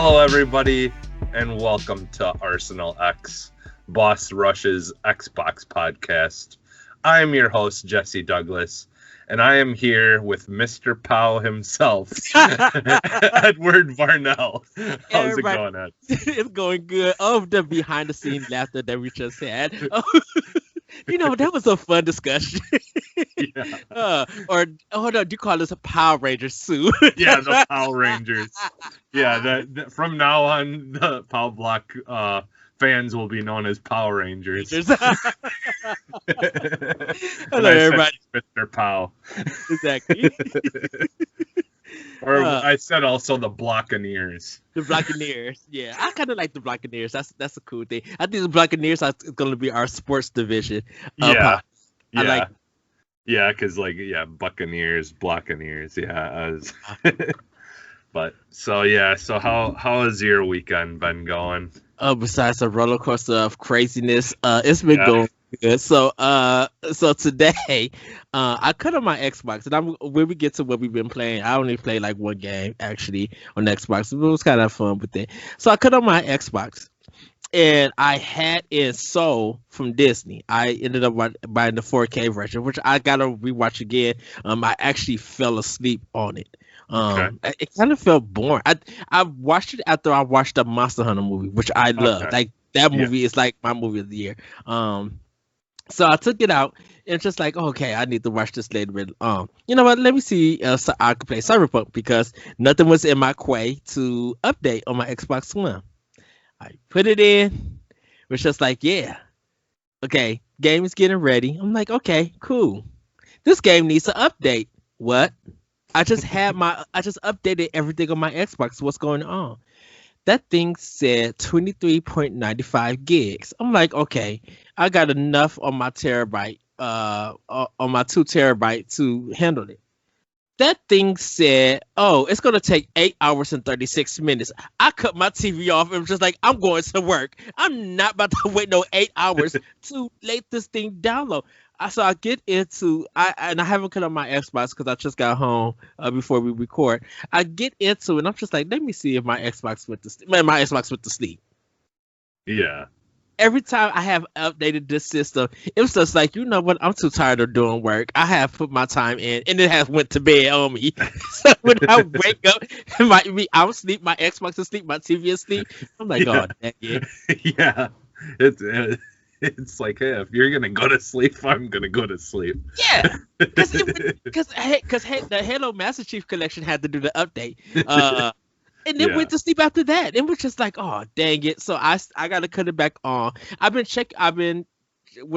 Hello, everybody, and welcome to Arsenal X, Boss Rush's Xbox podcast. I'm your host, Jesse Douglas, and I am here with Mr. Pow himself, Edward Varnell. How's it going, Ed? It's going good. Oh, the behind the scene laughter that we just had. Oh, that was a fun discussion. Yeah. Or hold on, do you call this a Power Ranger suit? Yeah, the Power Rangers. Yeah, from now on, the Pow Block fans will be known as Power Rangers. Hello, everybody. Mr. Pow. Exactly. Or I said also the Blockaneers. The Blockaneers. Yeah, I kind of like the Blockaneers. That's a cool thing. I think the Blockaneers are going to be our sports division. Yeah. I like. Yeah, because Buccaneers, Blockaneers. Yeah. But so how has your weekend been going? Besides a roller coaster of craziness, it's been going good. So today, I cut on my Xbox, and when we get to what we've been playing, I only played like one game actually on Xbox. It was kind of fun with it. So I cut on my Xbox, and I had it sold from Disney. I ended up buying the 4K version, which I gotta rewatch again. I actually fell asleep on it. It kind of felt boring. I watched it after I watched the Monster Hunter movie, which I love. Like that movie is like my movie of the year. So I took it out and just like, okay, I need to watch this later. You know what? Let me see. So I could play Cyberpunk because nothing was in my way to update on my Xbox One. I put it in. It was just like, yeah, okay, game is getting ready. I'm like, okay, cool. This game needs an update. What? I just updated everything on my Xbox. What's going on? That thing said 23.95 gigs. I'm like, okay, I got enough on my terabyte, on my 2 terabyte to handle it. That thing said, oh, it's going to take 8 hours and 36 minutes. I cut my TV off and was just like, I'm going to work. I'm not about to wait no 8 hours to let this thing download. So I get into, I haven't cut on my Xbox because I just got home before we record. I get into it and I'm just like, let me see if my Xbox went to sleep. Yeah. Every time I have updated this system, it was just like, you know what? I'm too tired of doing work. I have put my time in, and it has went to bed on me. So when I wake up, I'm asleep, my Xbox is asleep, my TV is asleep. I'm like, oh, dang it. Yeah. It's like, hey, if you're gonna go to sleep, I'm gonna go to sleep. Yeah, because the Halo Master Chief Collection had to do the update. And then went to sleep after that. It was just like, oh, dang it. So I got to cut it back on. When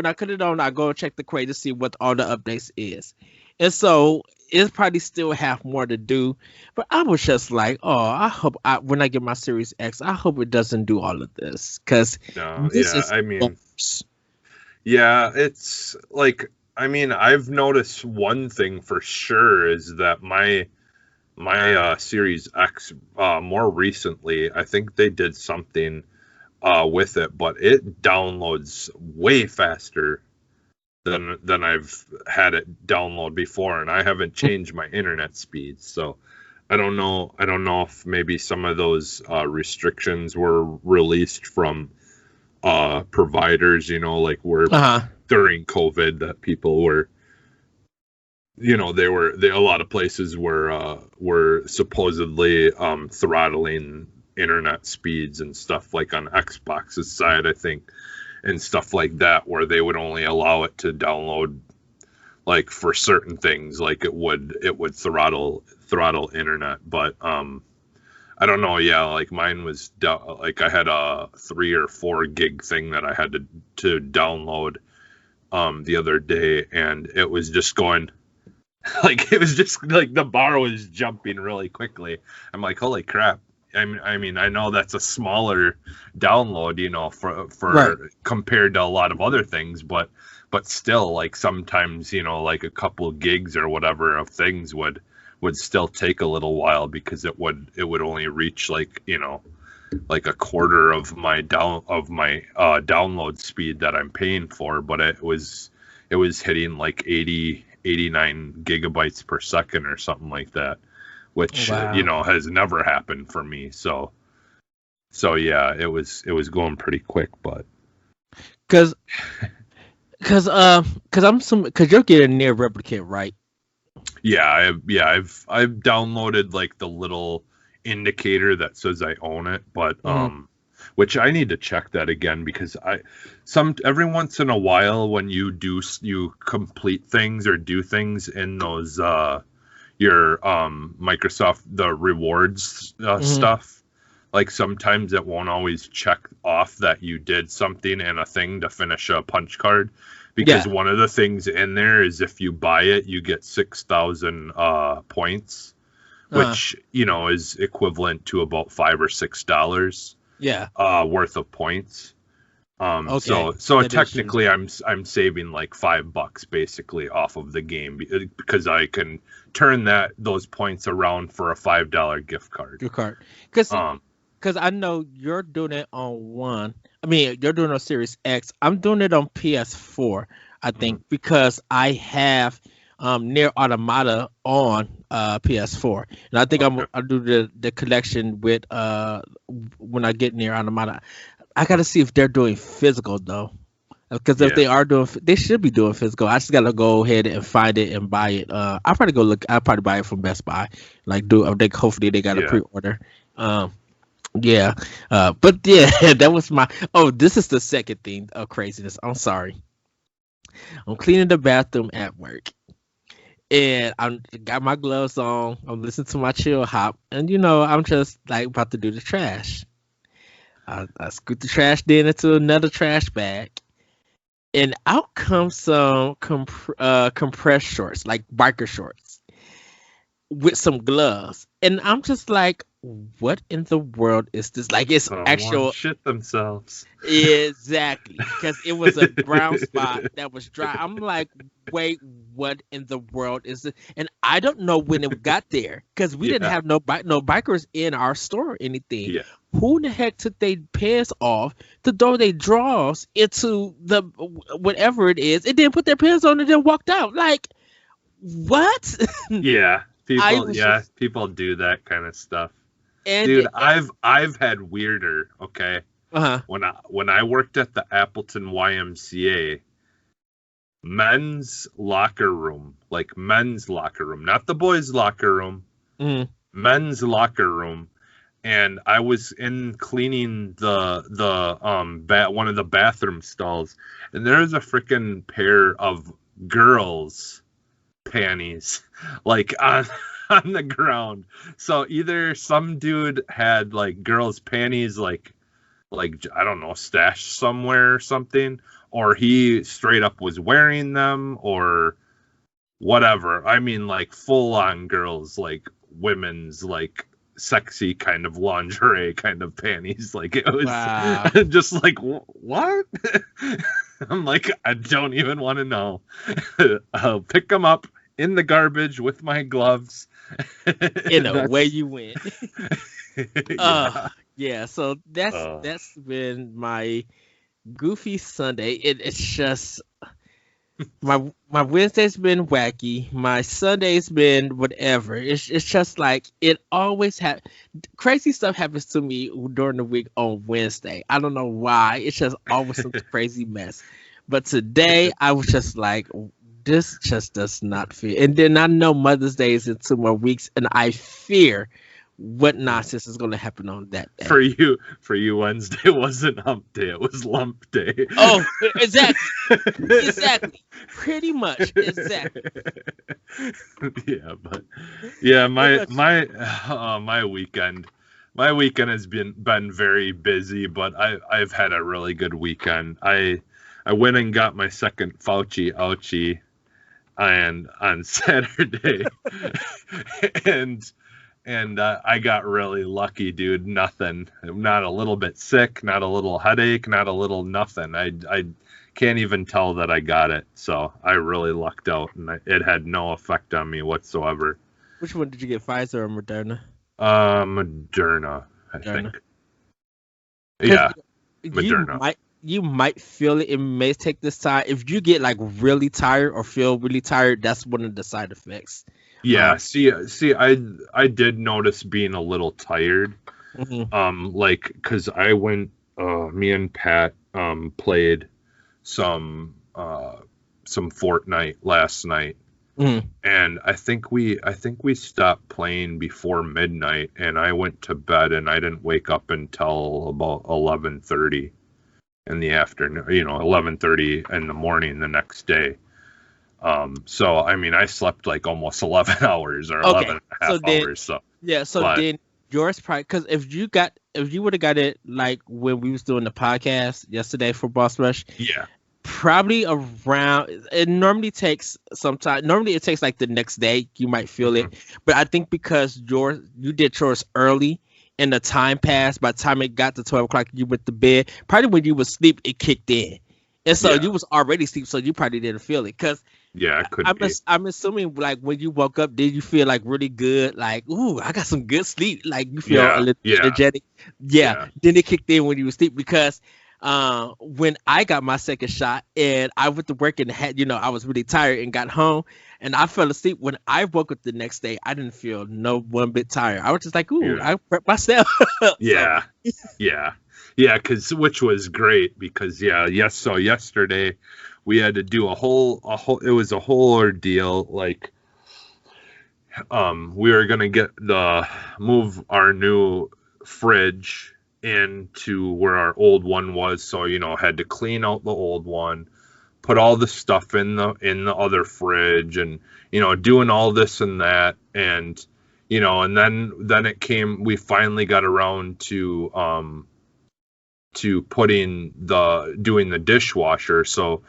I cut it on, I go and check the crate to see what all the updates is. And so it probably still have more to do. But I was just like, oh, I hope when I get my Series X, I hope it doesn't do all of this. Because it's like, I've noticed one thing for sure is that my Series X more recently, I think they did something with it, but it downloads way faster than I've had it download before, and I haven't changed my internet speed, so I don't know if maybe some of those restrictions were released from providers, like where during COVID that people were, a lot of places were supposedly throttling internet speeds and stuff, like on Xbox's side, I think, and stuff like that, where they would only allow it to download like for certain things, like it would throttle internet. But I don't know. Yeah, like mine was like I had a 3 or 4 gig thing that I had to download the other day, and it was just going. Like it was just like the bar was jumping really quickly. I'm like, holy crap! I mean, I know that's a smaller download, for right, compared to a lot of other things, but still, like sometimes, like a couple of gigs or whatever of things would still take a little while because it would only reach like like a quarter of my download speed that I'm paying for, but it was hitting like 89 gigabytes per second or something like that, which, wow, has never happened for me. So So yeah, it was going pretty quick, but Cause cause you're getting near replicate, right? I've downloaded like the little indicator that says I own it, but Hmm. which I need to check that again because every once in a while when you complete things or do things in those your Microsoft the rewards Hmm. stuff, like sometimes it won't always check off that you did something in a thing to finish a punch card, because Yeah. one of the things in there is if you buy it you get 6,000 points, Uh, which is equivalent to about $5 or $6 yeah. worth of points. Okay. So That is true. technically I'm saving like $5 basically off of the game because I can turn those points around for a $5 gift card. Good card. Cause Um, Because I know you're doing it on one. I mean, you're doing it on Series X. I'm doing it on PS4, I mhm, think, because I have Near Automata on PS4, and I think okay. I'll do the collection with when I get Near Automata. I gotta see if they're doing physical though, because if Yeah. they are doing, they should be doing physical. I just gotta go ahead and find it and buy it. I'll probably go look. I'll probably buy it from Best Buy. Like do. I think hopefully they got a Yeah. pre-order. Um, yeah, but yeah, that was my. Oh, this is the second thing of craziness. I'm sorry. I'm cleaning the bathroom at work, and I'm got my gloves on. I'm listening to my chill hop, and I'm just like about to do the trash. I scoot the trash bin into another trash bag, and out comes some compressed shorts, like biker shorts, with some gloves, and I'm just like, what in the world is this? Like, it's Someone actual. shit themselves. Exactly, because it was a brown spot that was dry. I'm like, wait, what in the world is it? And I don't know when it got there because we didn't Yeah. have no bikers in our store or anything. Yeah. Who in the heck took their pants off to throw their drawers into the whatever it is, and then put their pants on and then walked out? Like, what? Yeah. I People was yeah, just people do that kind of stuff. and Dude, I've had weirder, okay? uh When I worked at the Appleton YMCA, men's locker room, not the boys' locker room, huh. men's locker room, and I was in cleaning one of the bathroom stalls, and there's a freaking pair of girls' panties like on on the ground. So either some dude had like girls' panties like I don't know, stashed somewhere or something, or he straight up was wearing them or whatever. I mean, like full on girls, like women's, like sexy kind of lingerie kind of panties. Like it was Wow. just like, what? I'm like, I don't even want to know. I'll pick them up in the garbage with my gloves. In a way That's, you went. yeah. Yeah, so that's Uh, that's been my goofy Sunday. It's just my Wednesday's been wacky. My Sunday's been whatever. It's just like it always crazy stuff happens to me during the week on Wednesday. I don't know why. It's just always some crazy mess. But today I was just like, this just does not fit. And then I know Mother's Day is in 2 more weeks, and I fear what nonsense is going to happen on that day. for you, Wednesday wasn't hump day, it was lump day. Oh, exactly, exactly, pretty much, exactly. Yeah, but yeah, What my about you? my my weekend has been very busy, but I've had a really good weekend. I went and got my second Fauci ouchie and on Saturday, and I got really lucky, dude. Nothing, not a little bit sick, not a little headache, not a little nothing. I can't even tell that I got it. So I really lucked out, and it had no effect on me whatsoever. Which one did you get, Pfizer or Moderna? Moderna, I Moderna, think. because Yeah, you Moderna. might feel it. It may take this time. If you get like really tired or feel really tired, that's one of the side effects. Yeah, see, I did notice being a little tired, Like, because I went, me and Pat played some Fortnite last night, Mm-hmm. and I think we stopped playing before midnight, and I went to bed, and I didn't wake up until about 11:30 in the afternoon, 11:30 in the morning the next day. So I mean, I slept like almost 11 hours or Okay, 11 and a so half then hours. So, yeah, so but then yours probably because if you would have got it like when we was doing the podcast yesterday for Boss Rush, yeah, probably around it normally takes some time. Normally it takes like the next day you might feel mhm, it, but I think because you did yours early and the time passed, by the time it got to 12 o'clock you went to bed, probably when you was asleep it kicked in, and so yeah, you was already asleep, so you probably didn't feel it. Because yeah, it could be. I'm assuming like when you woke up, did you feel like really good? Like, ooh, I got some good sleep. Like you feel a Yeah, little yeah, energetic. Yeah. yeah. Then it kicked in when you were asleep because when I got my second shot and I went to work and had, I was really tired and got home and I fell asleep. When I woke up the next day, I didn't feel no one bit tired. I was just like, ooh, Yeah, I prepped myself. So yeah, yeah, yeah. Because which was great because yes. So yesterday we had to do a whole. It was a whole ordeal. Like, we were gonna move our new fridge into where our old one was. So had to clean out the old one, put all the stuff in the other fridge, and doing all this and that, and then we finally got around to doing the dishwasher. So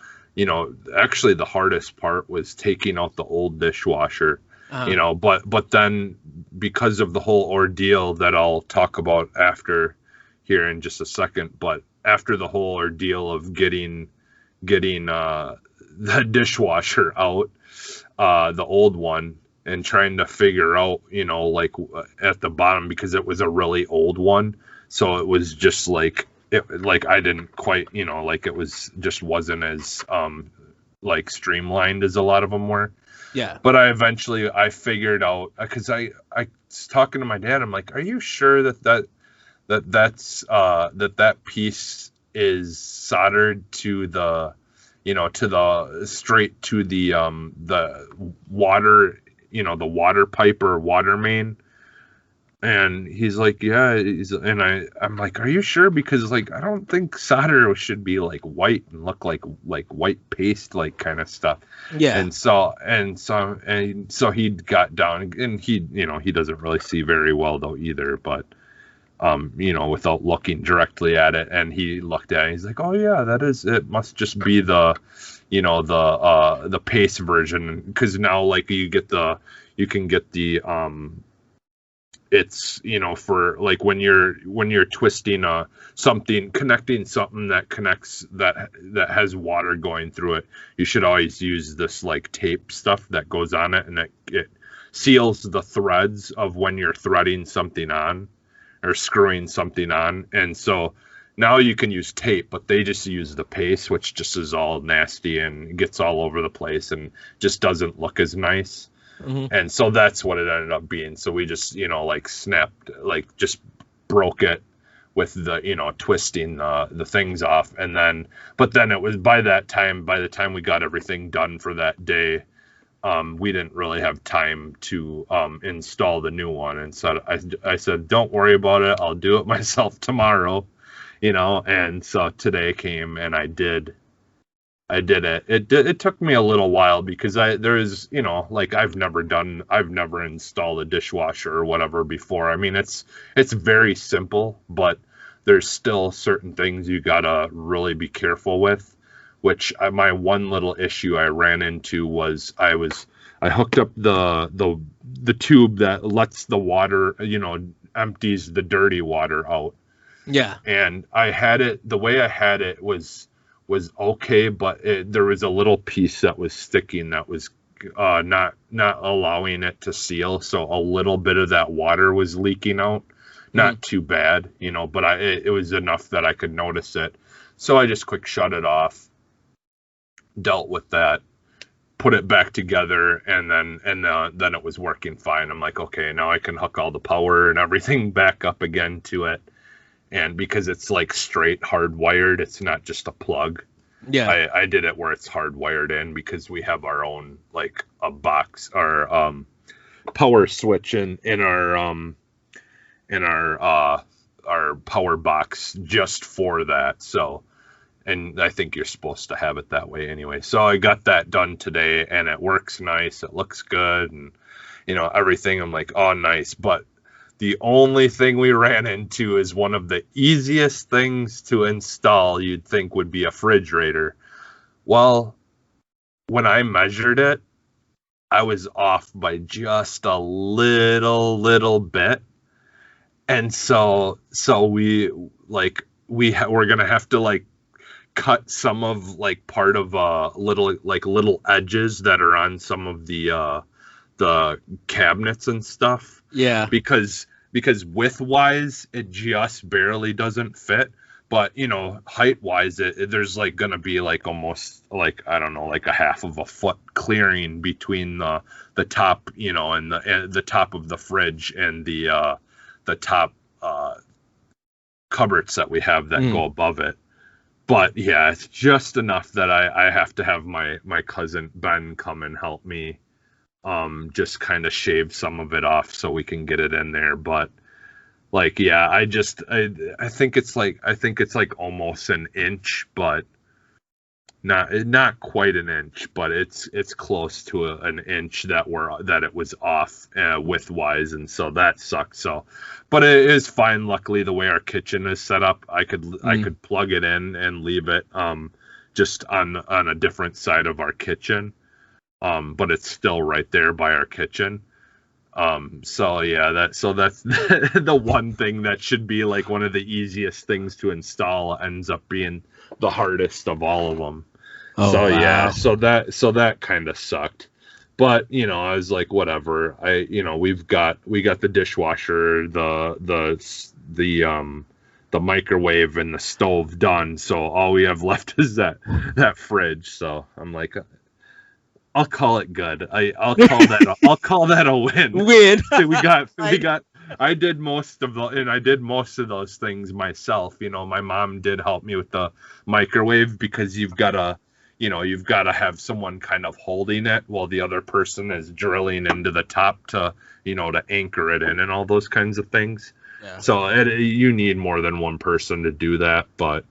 actually the hardest part was taking out the old dishwasher, uh, but then because of the whole ordeal that I'll talk about after here in just a second, but after the whole ordeal of getting the dishwasher out, the old one, and trying to figure out, like at the bottom, because it was a really old one, so it was just like I didn't quite, like it was just wasn't as like streamlined as a lot of them were. yeah. But I figured out, because I was talking to my dad. I'm like, are you sure that piece is soldered to the straight to the water, the water pipe or water main? And he's like, yeah. I'm like, are you sure? Because like I don't think solder should be like white and look like white paste, like kind of stuff. Yeah. And so he got down, and he doesn't really see very well though either, but without looking directly at it, and he looked at it, he's like, oh yeah, it must just be the paste version, because now like you can get the it's for like when you're twisting connecting something that has water going through it, you should always use this like tape stuff that goes on it, and it seals the threads of when you're threading something on or screwing something on. And so now you can use tape, but they just use the paste, which just is all nasty and gets all over the place and just doesn't look as nice. Hmm. And so that's what it ended up being. So we just, like snapped, like just broke it with the, twisting the things off. But then it was by the time we got everything done for that day, we didn't really have time to install the new one. And so I said, don't worry about it. I'll do it myself tomorrow, and so today came and I did it. It took me a little while because like I've never installed a dishwasher or whatever before. I mean, it's very simple, but there's still certain things you gotta really be careful with. My one little issue I ran into was I hooked up the tube that lets the water, empties the dirty water out, Yeah. and the way I had it was okay, but there was a little piece that was sticking that was not allowing it to seal, so a little bit of that water was leaking out. Not too bad, but it was enough that I could notice it. So I just quick shut it off, dealt with that, put it back together, and then it was working fine. I'm like, okay, now I can hook all the power and everything back up again to it. And because it's like straight hardwired, it's not just a plug. Yeah. I did it where it's hardwired in, because we have our own, like, a box, our power switch in our power box just for that. So, and I think you're supposed to have it that way anyway. So I got that done today, and it works nice. It looks good, and everything. I'm like, oh, nice. But the only thing we ran into is one of the easiest things to install you'd think would be a refrigerator. Well, when I measured it, I was off by just a little bit. And so we're going to have to, like, cut some of, like, part of little edges that are on some of the cabinets and stuff. Yeah. Because width wise it just barely doesn't fit, but height wise there's like going to be like almost like, I don't know, like a half of a foot clearing between the top, and the top of the fridge and the top cupboards that we have that go above it. But yeah, it's just enough that I have to have my cousin Ben come and help me just kind of shave some of it off so we can get it in there. But like, yeah, I think it's like almost an inch, but not quite an inch, but it's close to an inch that it was off width wise, and so that sucks. So, but it is fine. Luckily, the way our kitchen is set up, I could plug it in and leave it just on a different side of our kitchen, but it's still right there by our kitchen. So yeah, that's the one thing that should be like one of the easiest things to install ends up being the hardest of all of them. Oh, so wow. Yeah, so that kind of sucked. But I was like, whatever. We got the dishwasher, the microwave and the stove done. So all we have left is that fridge. So I'm like, I'll call it good. I'll call that a win. We got. I did most of those things myself. My mom did help me with the microwave, because you've got to have someone kind of holding it while the other person is drilling into the top to anchor it in and all those kinds of things. Yeah. So you need more than one person to do that, but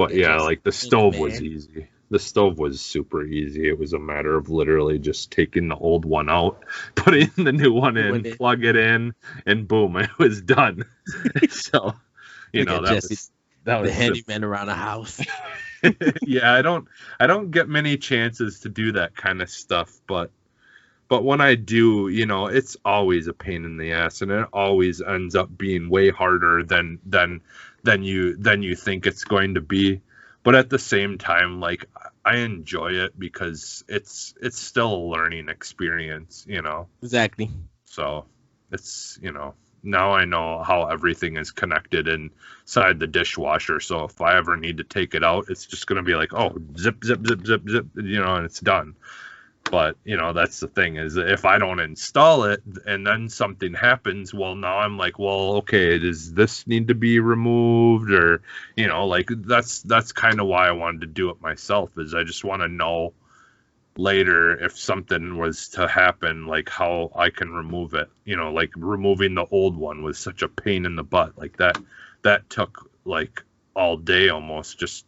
yeah, like the stove was easy. The stove was super easy. It was a matter of literally just taking the old one out, putting the new one in, plug it in, and boom, it was done. So, that was the handyman around the house. Yeah, I don't get many chances to do that kind of stuff, but when I do, it's always a pain in the ass, and it always ends up being way harder than you think it's going to be. But at the same time, like, I enjoy it because it's still a learning experience, Exactly. So it's, now I know how everything is connected inside the dishwasher. So if I ever need to take it out, it's just going to be like, oh, zip, zip, zip, zip, zip, and it's done. But, that's the thing, is if I don't install it and then something happens, well, now I'm like, well, okay, does this need to be removed? Or, like, that's kind of why I wanted to do it myself, is I just want to know later if something was to happen, like how I can remove it. Like removing the old one was such a pain in the butt. Like that took like all day almost, just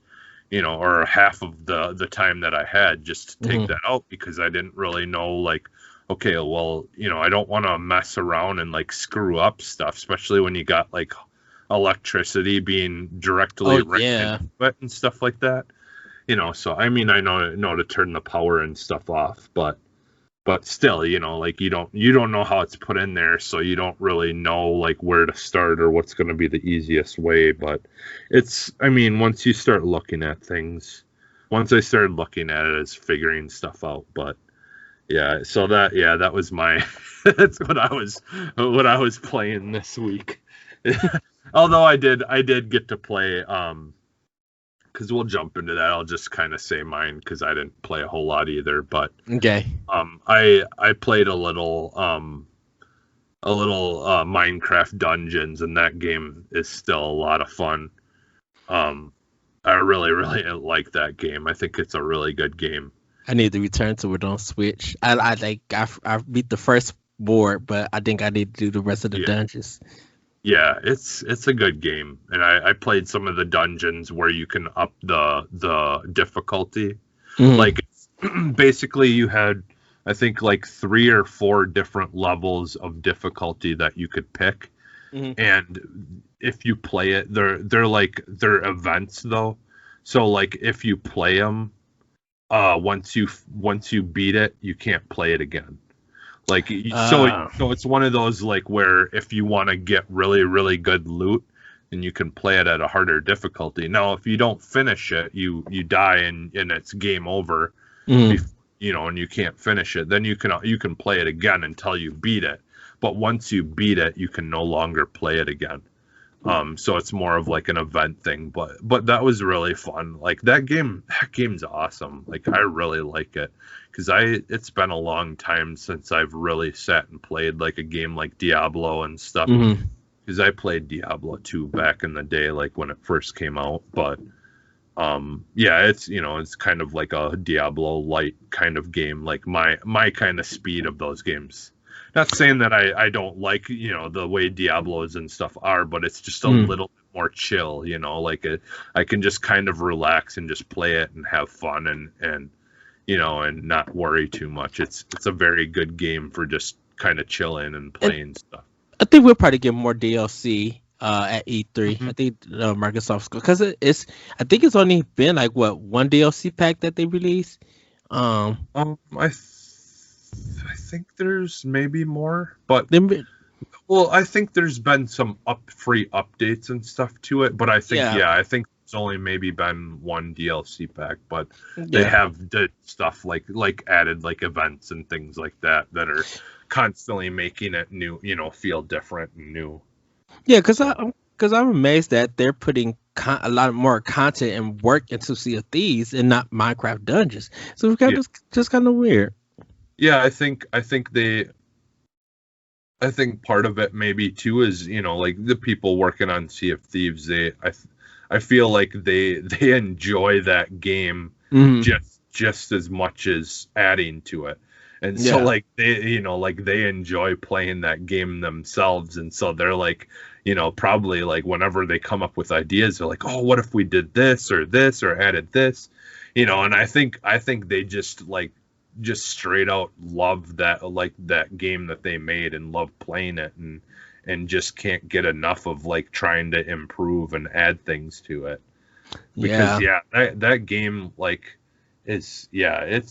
or half of the time that I had just to take that out, because I didn't really know, like, okay, well, I don't want to mess around and like screw up stuff, especially when you got like electricity being directly into it and stuff like that. So I mean, I know to turn the power and stuff off, but still, like you don't know how it's put in there, so you don't really know like where to start or what's going to be the easiest way. But I mean, once you start looking at things, once I started looking at it as figuring stuff out. But yeah, so that was my that's what I was playing this week. Although I did get to play because we'll jump into that. I'll just kind of say mine because I didn't play a whole lot either. But Okay. I played a little Minecraft Dungeons, and that game is still a lot of fun. I really like that game. I think it's a really good game. I need to return to it on Switch. I beat the first board, but I think I need to do the rest of the dungeons. Yeah, it's a good game, and I played some of the dungeons where you can up the difficulty. Mhm. Like basically, you had I think like 3 or 4 different levels of difficulty that you could pick, Mhm. and if you play it, they're events though. So like if you play them, once you beat it, you can't play it again. Like so it's one of those like where if you want to get really good loot, then you can play it at a harder difficulty. Now if you don't finish it, you die and it's game over. Mhm. And you can't finish it. Then you can play it again until you beat it. But once you beat it, you can no longer play it again. So it's more of like an event thing, but that was really fun. Like that game's awesome. Like I really like it because it's been a long time since I've really sat and played like a game like Diablo and stuff. Mhm. Because I played Diablo 2 back in the day, like when it first came out. But yeah, it's kind of like a Diablo light kind of game, like my kind of speed of those games. Not saying that I don't like, the way Diablos and stuff are, but it's just a little bit more chill, like I can just kind of relax and just play it and have fun and not worry too much. It's a very good game for just kind of chilling and playing stuff. I think we'll probably get more DLC at E3. Mhm. I think Microsoft's because I think it's only been like one DLC pack that they released. I think there's maybe more, but Then well, I think there's been some free updates and stuff to it, but I think I think it's only maybe been one DLC pack, but they have did stuff like added like events and things like that are constantly making it new, feel different and new. Yeah, because I'm amazed that they're putting a lot more content and work into Sea of Thieves and not Minecraft Dungeons. So it's kind of just kind of weird. Yeah, I think part of it maybe too is like the people working on Sea of Thieves, I feel like they enjoy that game just as much as adding to it. And so like they enjoy playing that game themselves, and so they're like probably like whenever they come up with ideas, they're like, oh, what if we did this or added this, and I think they just straight out love that game that they made and love playing it and just can't get enough of like trying to improve and add things to it. Because that game like it's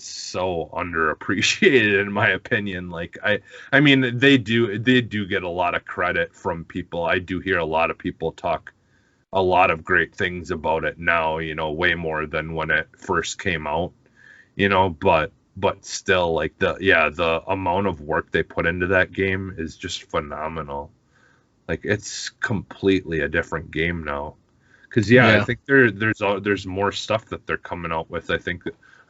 so underappreciated in my opinion. Like I mean they do get a lot of credit from people. I do hear a lot of people talk a lot of great things about it now, way more than when it first came out, but still like the amount of work they put into that game is just phenomenal. Like it's completely a different game now. Because I think there's more stuff that they're coming out with. I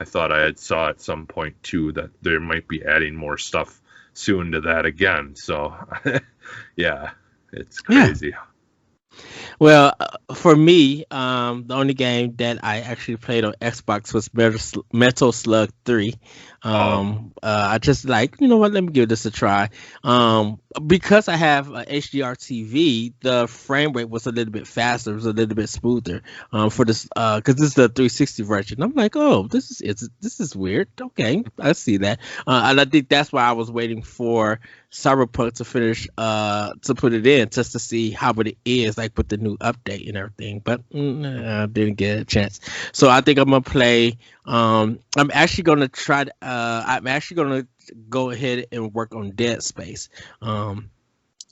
thought I had saw at some point too that they might be adding more stuff soon to that again. So yeah, it's crazy. Yeah. Well, for me, the only game that I actually played on Xbox was Metal Slug 3. I just like, you know what, let me give this a try. Because I have a HDR TV, the frame rate was a little bit faster, it was a little bit smoother. For this, because this is the 360 version. I'm like, oh, this is weird. Okay, I see that, and I think that's why I was waiting for Cyberpunk to finish, to put it in just to see how it is like with the new update and everything. But I didn't get a chance, so I think I'm gonna play. I'm actually gonna try. I'm actually gonna go ahead and work on Dead Space.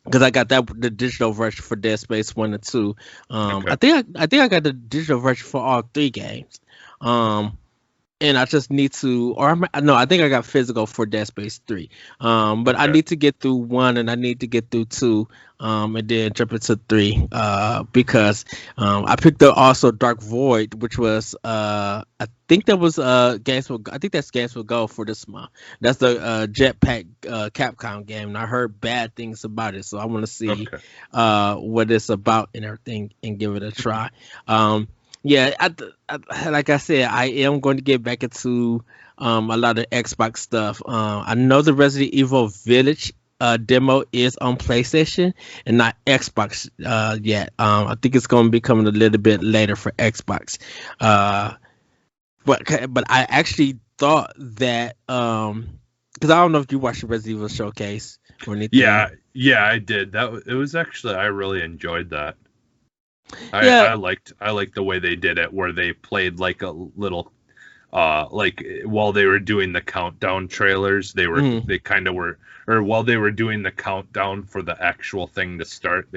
Because I got the digital version for Dead Space 1 and 2. Okay. I think I got the digital version for all 3 games. and I just need to, or no, I think I got physical for Dead Space 3. But I Okay. need to get through 1 and I need to get through 2, and then jump into 3. Because I picked up also Dark Void, which was I think that was I think that's Games will Go for this month. That's the Jetpack Capcom game, and I heard bad things about it, so I want to see Okay. what it's about and everything, and give it a try. Yeah, like I said, I am going to get back into a lot of Xbox stuff. I know the Resident Evil Village demo is on PlayStation and not Xbox yet. I think it's going to be coming a little bit later for Xbox. Uh, but I actually thought that because I don't know if you watched the Resident Evil showcase or anything. Yeah, I did. It was actually, I really enjoyed that. Yeah. I liked the way they did it, where they played like a little like while they were doing the countdown trailers, they kind of were, or while they were doing the countdown for the actual thing to start,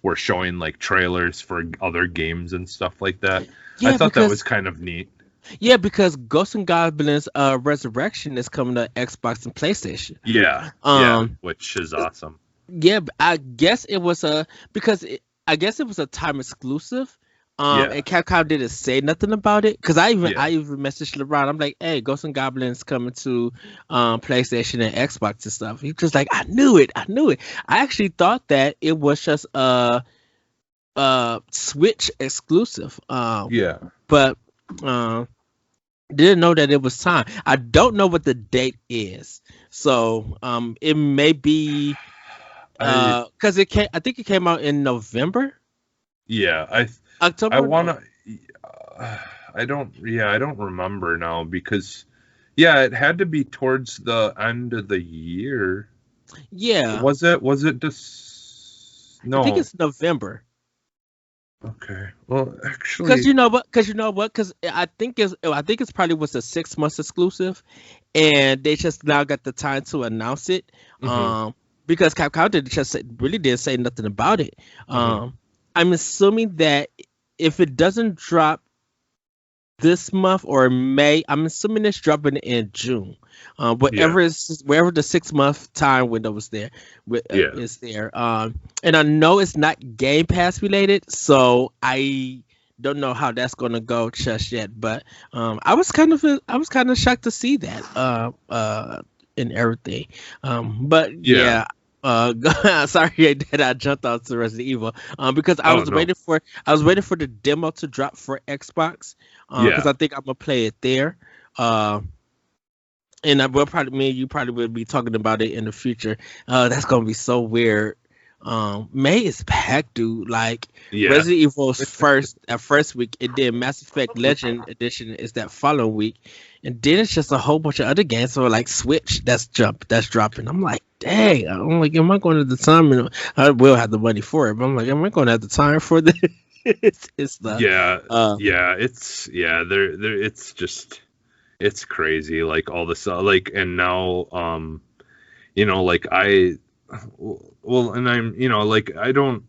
were showing like trailers for other games and stuff like that. Yeah, I thought that was kind of neat. Yeah, because Ghosts and Goblins Resurrection is coming to Xbox and PlayStation. Yeah, which is awesome. Yeah, I guess it was I guess it was a time exclusive. And Capcom didn't say nothing about it, because I even messaged LeBron. I'm like, "Hey, Ghosts and Goblins coming to PlayStation and Xbox and stuff." He was like, "I knew it. I actually thought that it was just Switch exclusive. But didn't know that it was time. I don't know what the date is, so it may be because it came. I think it came out in November. Yeah, October. I don't remember now, because it had to be towards the end of the year. Yeah. Was it this? No. I think it's November. Okay. Well, actually, because I think it's probably was a 6 months exclusive, and they just now got the time to announce it. Because Capcom really didn't say nothing about it. I'm assuming that if it doesn't drop this month or May, I'm assuming it's dropping in June. Wherever the 6 month time window was there, is there. And I know it's not Game Pass related, so I don't know how that's gonna go just yet. But I was kind of shocked to see that and everything. But yeah. Sorry that I jumped out to Resident Evil because I was waiting for the demo to drop for Xbox because I think I'm gonna play it there. And I will probably, me and you probably will be talking about it in the future. That's gonna be so weird. May is packed, dude. Like Resident Evil's first week, and then Mass Effect Legend Edition is that following week, and then it's just a whole bunch of other games. So like Switch, that's dropping. I'm like, dang. I'm like, am I going to have the time? And I will have the money for it, but I'm like, am I going to have the time for this? It's the it's just, it's crazy. Like all this, like, and now, like and I'm, like, I'm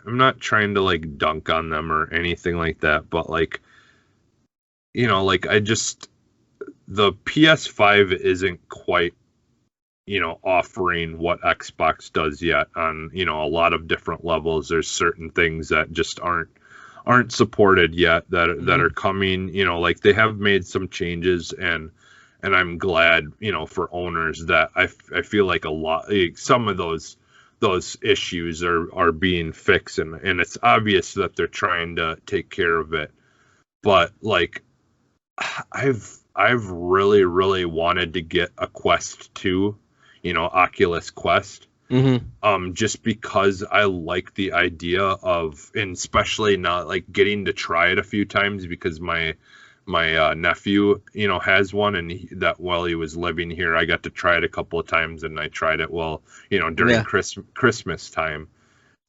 not trying to like dunk on them or anything like that, but like, like the PS5 isn't quite, offering what Xbox does yet on, a lot of different levels. There's certain things that just aren't supported yet that are coming, like they have made some changes, and I'm glad, for owners that I feel like some of those issues are being fixed, and it's obvious that they're trying to take care of it. But like, I've really, really wanted to get a Quest 2, Oculus Quest. Just because I like the idea of, and especially not like getting to try it a few times, because my nephew, has one, and that while he was living here, I got to try it a couple of times, and I tried it during Christmas time.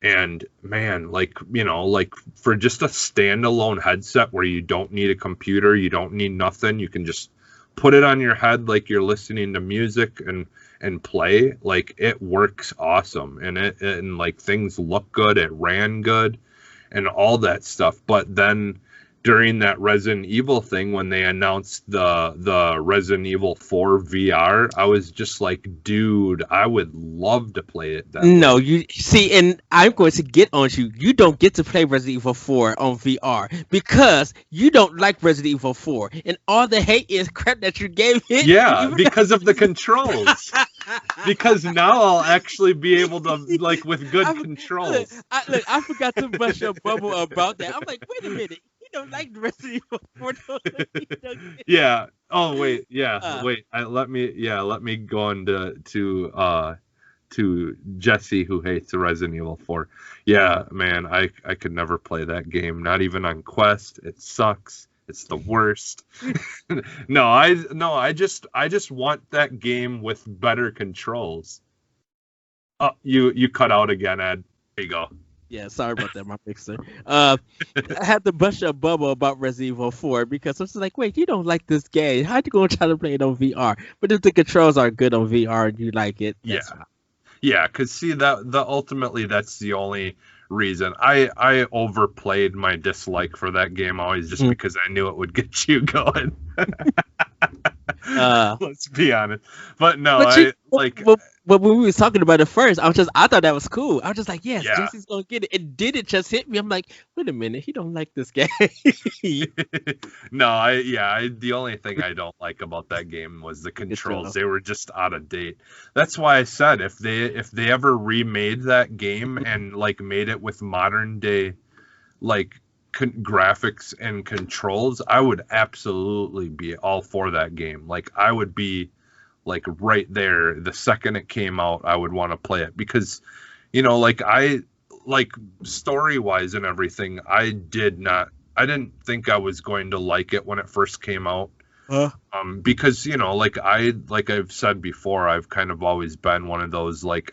And man, like, like for just a standalone headset where you don't need a computer, you don't need nothing, you can just put it on your head like you're listening to music and play. Like, it works awesome, and like things look good, it ran good and all that stuff. But then during that Resident Evil thing when they announced the Resident Evil 4 VR, I was just like, dude, I would love to play it that No, way. you see, and I'm going to get on you. You don't get to play Resident Evil 4 on VR because you don't like Resident Evil 4, and all the hate is crap that you gave it. Yeah, because of the controls. Because now I'll actually be able to, like, with good controls. Look, I forgot to bust your bubble about that. I'm like, wait a minute. You don't like Resident Evil 4. Yeah. Oh wait. Yeah. Wait. Let me go on to Jesse, who hates Resident Evil 4. Yeah, man, I could never play that game. Not even on Quest. It sucks. It's the worst. I just want that game with better controls. Oh, you cut out again, Ed. There you go. Yeah, sorry about that, my mixer. I had to bust your bubble about Resident Evil 4 because I was like, wait, you don't like this game. How you gonna try to play it on VR? But if the controls are good on VR and you like it, that's fine. Yeah, because see the ultimately that's the only reason I overplayed my dislike for that game always just because I knew it would get you going. Let's be honest, but no, But when we was talking about it first, I thought that was cool. I was just like, yes, yeah. Jesse's gonna get it. And did it just hit me? I'm like, wait a minute, he don't like this game. No, the only thing I don't like about that game was the controls. They were just out of date. That's why I said if they ever remade that game and like made it with modern day like graphics and controls, I would absolutely be all for that game. Like I would be like right there the second it came out. I would want to play it because, you know, like story wise and everything, I didn't think I was going to like it when it first came out. Because, you know, like I've said before, I've kind of always been one of those, like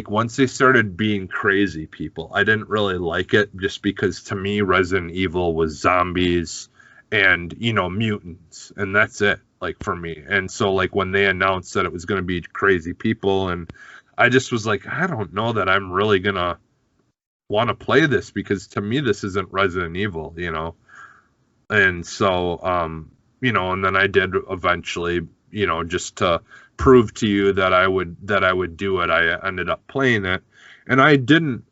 once they started being crazy people, I didn't really like it just because to me Resident Evil was zombies and, you know, mutants, and that's it, like for me. And so like when they announced that it was going to be crazy people, and I just was like, I don't know that I'm really going to want to play this because to me this isn't Resident Evil, you know. And so you know, and then I did eventually, you know, just to prove to you that I would do it, I ended up playing it, and I didn't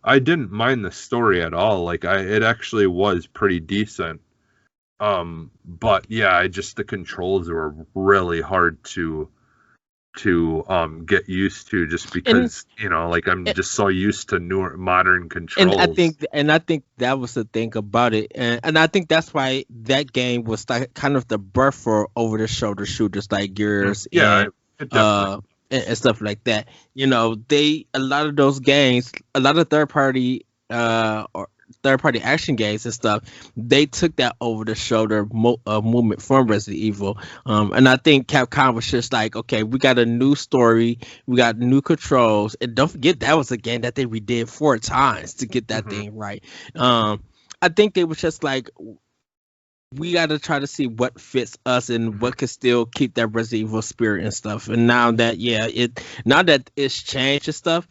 mind the story at all. Like it actually was pretty decent. But yeah, the controls were really hard to get used to just because, you know, like I'm just so used to newer modern controls. And I think that was the thing about it. And I think that's why that game was like kind of the birth for over the shoulder shooters like Gears and stuff like that. You know, a lot of those games, a lot of third party action games and stuff, they took that over the shoulder movement from Resident Evil, and I think Capcom was just like, okay, we got a new story, we got new controls, and don't forget that was a game that they redid 4 times to get that thing right. I think they was just like, we got to try to see what fits us and what can still keep that Resident Evil spirit and stuff. And now that it's changed and stuff,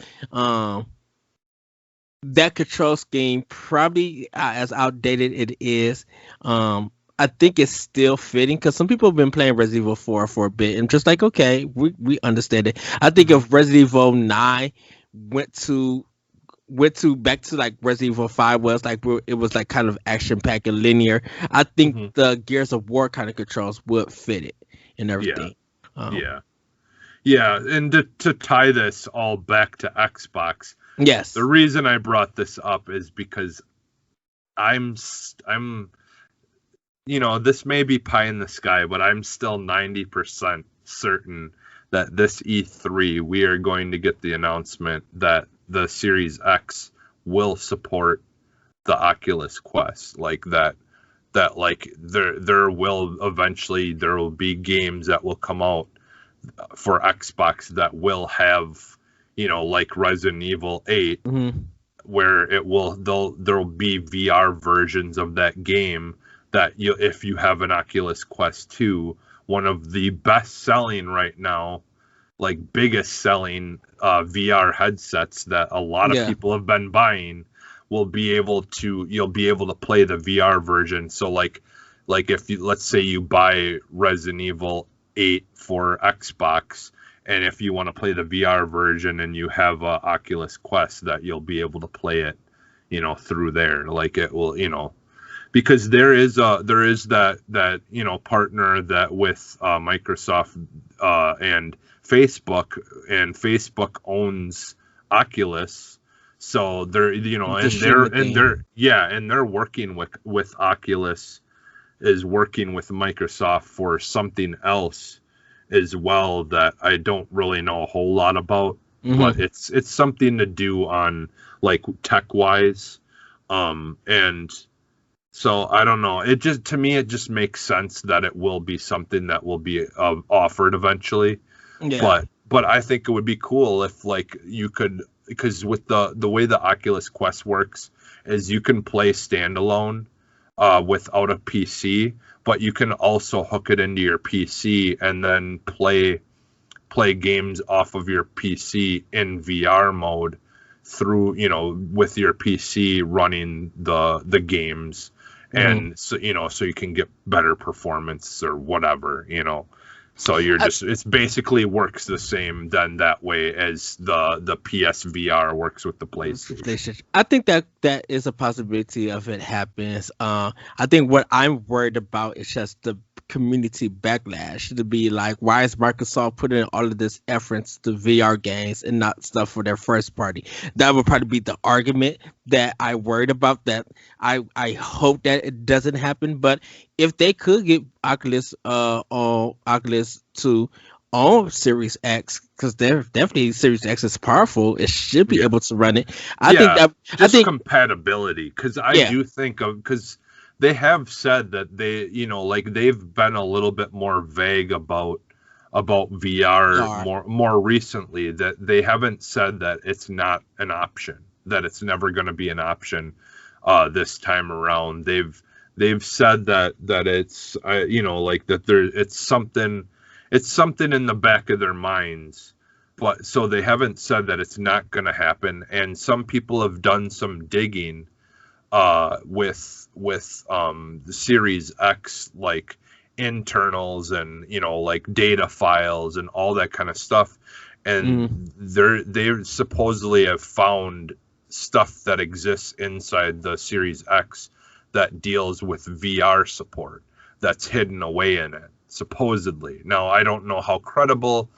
that control scheme, probably as outdated it is, I think it's still fitting because some people have been playing Resident Evil 4 for a bit and just like, okay, we understand it. I think if Resident Evil 9 went back to like Resident Evil 5 was like, it was like kind of action packed and linear, I think the Gears of War kind of controls would fit it and everything. Yeah, and to tie this all back to Xbox. Yes. The reason I brought this up is because I'm, you know, this may be pie in the sky, but I'm still 90% certain that this E3 we are going to get the announcement that the Series X will support the Oculus Quest, like that like there will be games that will come out for Xbox that will have, you know, like Resident Evil 8, where there'll be VR versions of that game that if you have an Oculus Quest 2, one of the best selling right now, like biggest selling VR headsets that a lot of people have been buying, will be able to you'll be able to play the VR version. So like if you, let's say you buy Resident Evil 8 for Xbox, and if you want to play the VR version and you have a Oculus Quest, that you'll be able to play it, through there. Like it will, because there is that partner that with Microsoft and Facebook owns Oculus, so they're they're working with Oculus, is working with Microsoft for something else as well that I don't really know a whole lot about, but it's something to do on like tech wise, and so I don't know. To me it just makes sense that it will be something that will be offered eventually. Yeah. But I think it would be cool if like you could, because with the way the Oculus Quest works is you can play standalone without a PC, but you can also hook it into your PC and then play games off of your PC in VR mode through, with your PC running the games. And so you can get better performance or whatever, so it's basically works the same then that way as the PSVR works with the PlayStation. I think that is a possibility of it happens. I think what I'm worried about is just the community backlash to be like, why is Microsoft putting in all of this efforts to VR games and not stuff for their first party? That would probably be the argument that I worried about. That I hope that it doesn't happen. But if they could get Oculus on Oculus to on Series X, because they're definitely Series X is powerful, it should be able to run it. I think compatibility, because I do think of, because they have said that they, like they've been a little bit more vague about VR more recently, that they haven't said that it's not an option, that it's never going to be an option this time around. They've said that it's like that it's something in the back of their minds, but so they haven't said that it's not going to happen. And some people have done some digging with the Series X, like internals and like data files and all that kind of stuff, and they supposedly have found stuff that exists inside the Series X that deals with VR support that's hidden away in it, supposedly. Now I don't know how credible,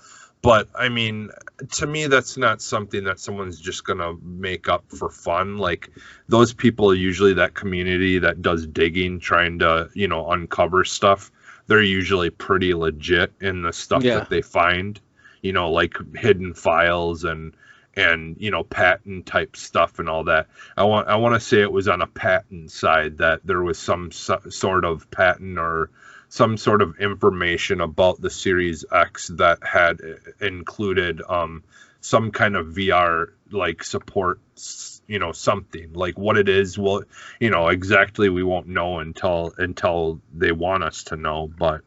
but I mean, to me, that's not something that someone's just going to make up for fun. Like, those people are usually that community that does digging, trying to, uncover stuff. They're usually pretty legit in the stuff that they find, like hidden files and patent type stuff and all that. I want to say it was on a patent side that there was some sort of patent or some sort of information about the Series X that had included some kind of VR like support, something. Like what it is, well, exactly we won't know until they want us to know. But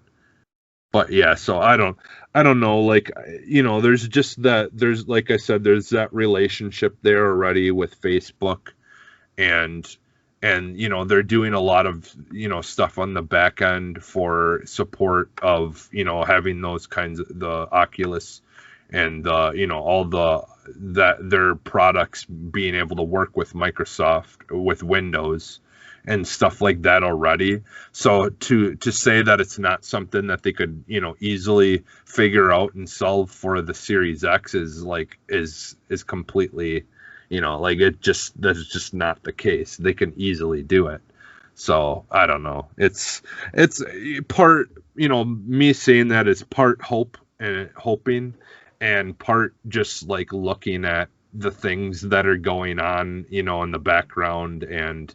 yeah, so I don't know, like, there's just there's, like I said, there's that relationship there already with Facebook, and they're doing a lot of stuff on the back end for support of having those kinds of the Oculus and all that their products being able to work with Microsoft with Windows and stuff like that already. So to say that it's not something that they could easily figure out and solve for the Series X is completely like that's just not the case. They can easily do it. So I don't know. It's part, me saying that is part hope and hoping, and part just like looking at the things that are going on, in the background, and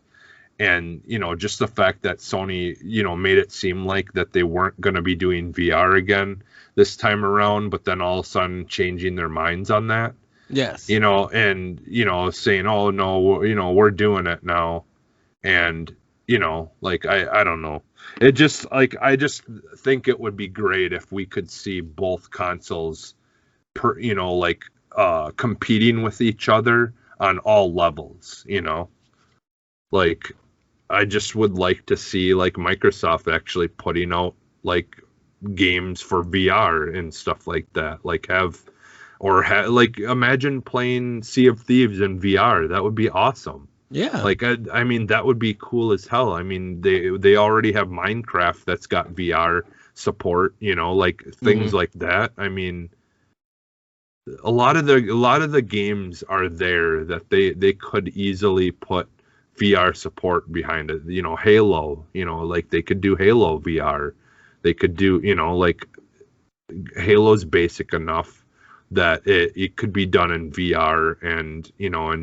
just the fact that Sony, made it seem like that they weren't going to be doing VR again this time around, but then all of a sudden changing their minds on that. Yes. And saying, oh no, we're doing it now. And, like, I don't know. It just, like, I just think it would be great if we could see both consoles competing with each other on all levels, Like, I just would like to see like Microsoft actually putting out like games for VR and stuff like that. Like like imagine playing Sea of Thieves in VR. That would be awesome. Yeah. Like I mean that would be cool as hell. I mean they already have Minecraft that's got VR support, like things like that. I mean a lot of the games are there that they could easily put VR support behind it. Halo, like they could do Halo VR. They could do, like Halo's basic enough that it could be done in VR and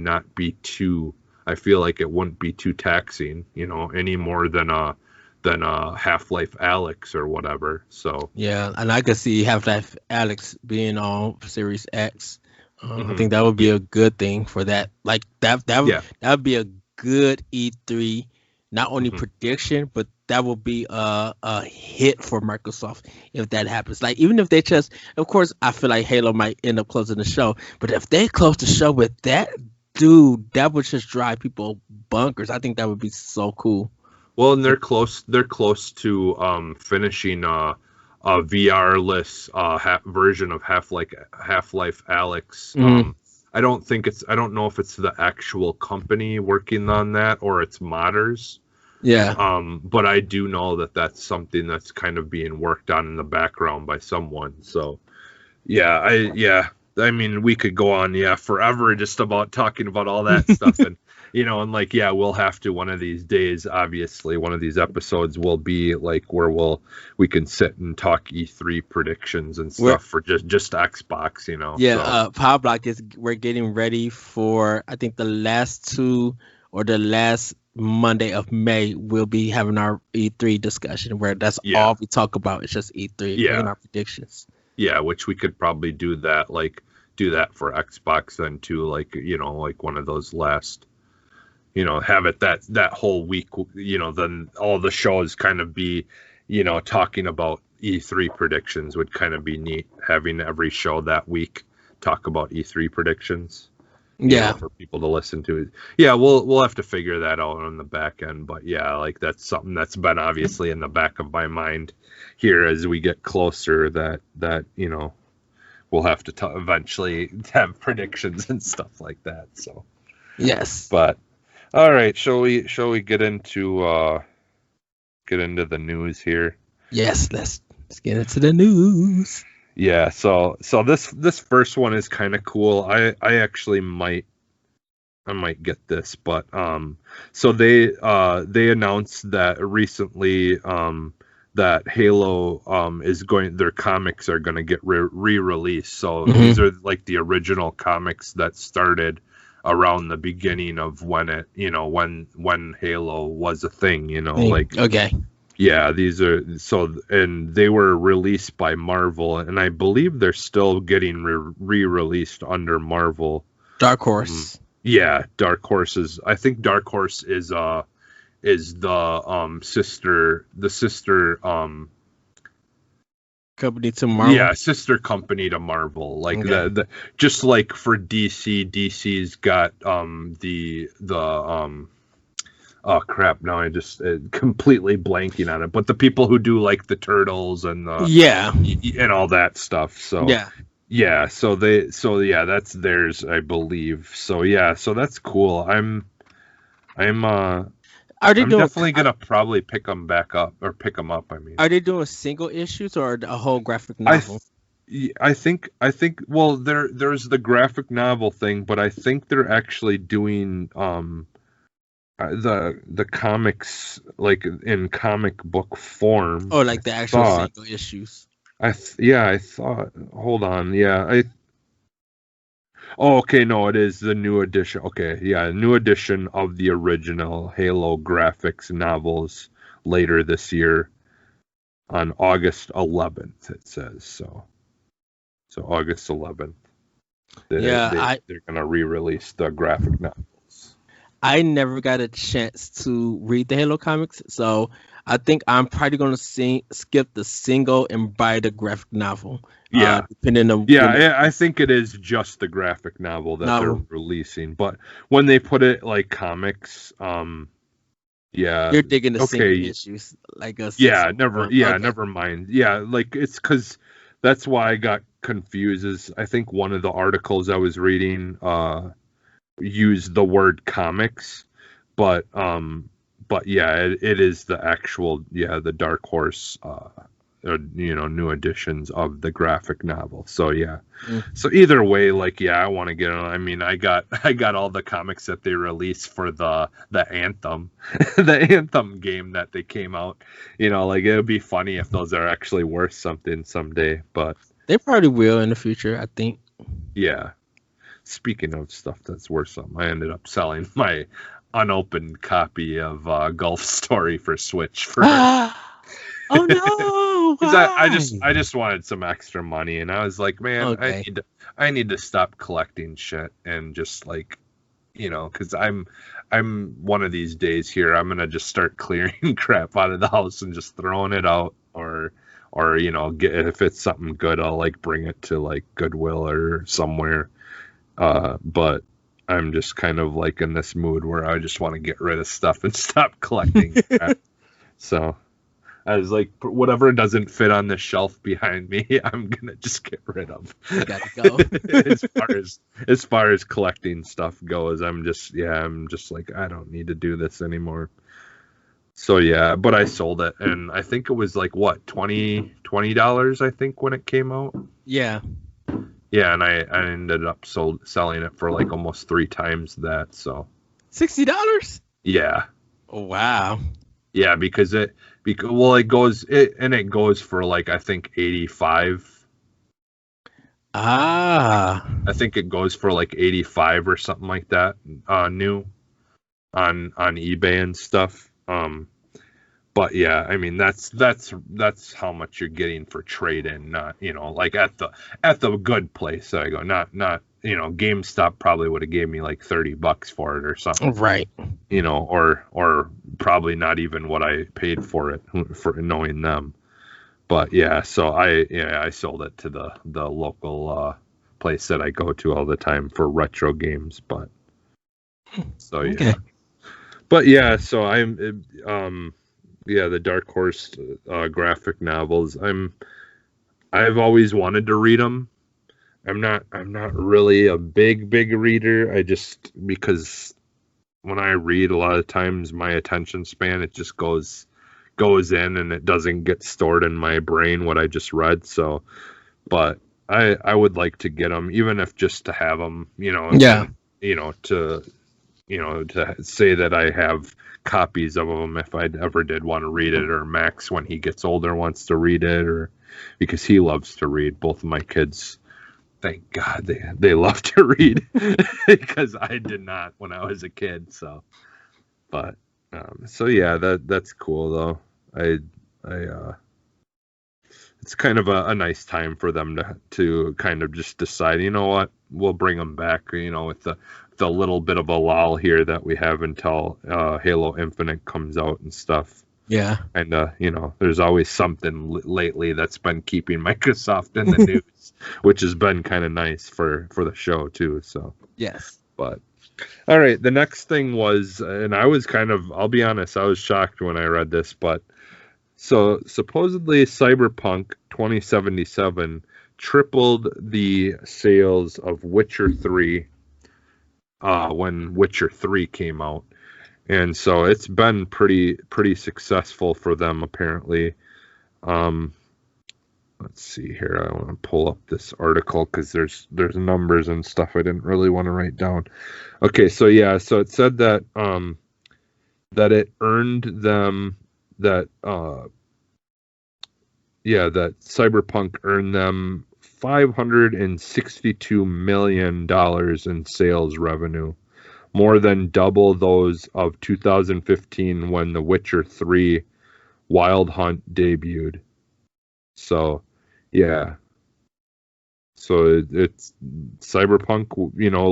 not be too, I feel like it wouldn't be too taxing, any more than Half-Life Alyx or whatever. So yeah, and I could see Half-Life Alyx being on Series X. Mhm. I think that would be a good thing for that. Like that Yeah. would be a good E3, not only Mhm. prediction, but that will be a hit for Microsoft if that happens. Like even if they just, of course, I feel like Halo might end up closing the show, but if they close the show with that, dude, that would just drive people bonkers. I think that would be so cool. Well, and they're close to finishing a VR-less version of Half-Life Alyx. I don't know if it's the actual company working on that or it's modders. Yeah. But I do know that that's something that's kind of being worked on in the background by someone. So, yeah. I mean, we could go on, forever just about talking about all that stuff, and we'll have to one of these days. Obviously, one of these episodes will be like where we can sit and talk E3 predictions and stuff for just Xbox. Yeah. Power Block we're getting ready for, I think the last Monday of May we'll be having our E3 discussion where that's all we talk about. It's just E3 and our predictions. Yeah, which we could probably do that for Xbox then too, like one of those last, have it that whole week, then all the shows kind of be, talking about E3 predictions would kind of be neat, having every show that week talk about E3 predictions. For people to listen to. Yeah, we'll have to figure that out on the back end, but like that's something that's been obviously in the back of my mind here as we get closer that we'll have to eventually have predictions and stuff like that. So yes, but all right, shall we get into the news here? Yes, let's get into the news. Yeah, so this first one is kind of cool. I actually might get this, but so they announced that recently that Halo their comics are going to get re-released. So these are like the original comics that started around the beginning of when it, when Halo was a thing, like okay. Yeah, these are and they were released by Marvel, and I believe they're still getting re-released under Marvel. Dark Horse. Yeah, Dark Horse is. I think Dark Horse is the sister company to Marvel. Yeah, sister company to Marvel. Like the just like for DC's got oh crap! Now I just completely blanking on it. But the people who do like the Turtles and and all that stuff. So that's theirs, I believe. So that's cool. I'm definitely gonna probably pick them back up or pick them up. I mean, are they doing single issues or a whole graphic novel? I think. Well, there's the graphic novel thing, but I think they're actually doing the comics like in comic book form. Oh, like the actual single issues. I thought. Hold on. Yeah. Oh, okay. No, it is the new edition. Okay. Yeah. New edition of the original Halo graphics novels later this year on August 11th, it says. So August 11th. They're going to re-release the graphic novels. I never got a chance to read the Halo comics, so I think I'm probably going to skip the single and buy the graphic novel. Yeah. Depending on. Yeah, I think it is just the graphic novel that they're releasing. But when they put it like comics, Yeah. You're digging the single Okay. issues like a Yeah, 601. Okay. never mind. Yeah, like it's because that's why I got confused. Is I think one of the articles I was reading used the word comics, but yeah, it is the actual, yeah, the Dark Horse new editions of the graphic novel. So yeah. So either way, like, yeah, I want to get on. I mean, I got all the comics that they released for the Anthem, the Anthem game that they came out. Like it would be funny if those are actually worth something someday. But They probably will in the future, I think. yeah, speaking of stuff that's worth something, I ended up selling my unopened copy of Golf Story for Switch for. Oh no! Because Why? I just wanted some extra money, and I was like, man, Okay. I need to stop collecting shit and just like, because I'm one of these days here, I'm gonna just start clearing crap out of the house and just throwing it out, or get, if it's something good, I'll like bring it to like Goodwill or somewhere. But I'm just kind of like in this mood where I just want to get rid of stuff and stop collecting crap. So I was like, whatever doesn't fit on the shelf behind me, I'm gonna just get rid of. You gotta go. As far as collecting stuff goes, I'm just like, I don't need to do this anymore. So yeah, but I sold it, and I think it was like what, $20 I think when it came out. Yeah. Yeah, and I ended up selling it for like almost 3 times that. So $60? yeah. Oh, wow. Yeah, because it goes for like, I think 85. Ah. I think it goes for like 85 or something like that, new on eBay and stuff. But yeah, I mean that's how much you're getting for trade-in, not, like at the good place that I go, not GameStop probably would have gave me like $30 for it or something. Right. Or probably not even what I paid for it, for knowing them. But yeah, so I sold it to the local place that I go to all the time for retro games. But so yeah. Okay. But yeah, so the Dark Horse graphic novels, I've always wanted to read them. I'm not really a big reader. I just, because when I read, a lot of times my attention span, it just goes in and it doesn't get stored in my brain what I just read. So, but I would like to get them, even if just to have them, Yeah. to say that I have copies of them if I ever did want to read it, or Max when he gets older wants to read it, or because he loves to read. Both of my kids, thank God, they love to read because I did not when I was a kid. So, but so yeah, that's cool though. It's kind of a nice time for them to kind of just decide, you know what, we'll bring them back, with the little bit of a lull here that we have until Halo Infinite comes out and stuff. Yeah. And there's always something lately that's been keeping Microsoft in the news, which has been kind of nice for the show too. So Yes. But all right, the next thing was, and I was I'll be honest, I was shocked when I read this, but so supposedly Cyberpunk 2077 tripled the sales of Witcher 3 when Witcher 3 came out. And so it's been pretty successful for them, apparently. Let's see here. I want to pull up this article because there's numbers and stuff I didn't really want to write down. Okay, so yeah, so it said that that it earned them that that Cyberpunk earned them $562 million in sales revenue, more than double those of 2015 when The Witcher 3 Wild Hunt debuted. So, yeah. So it's Cyberpunk,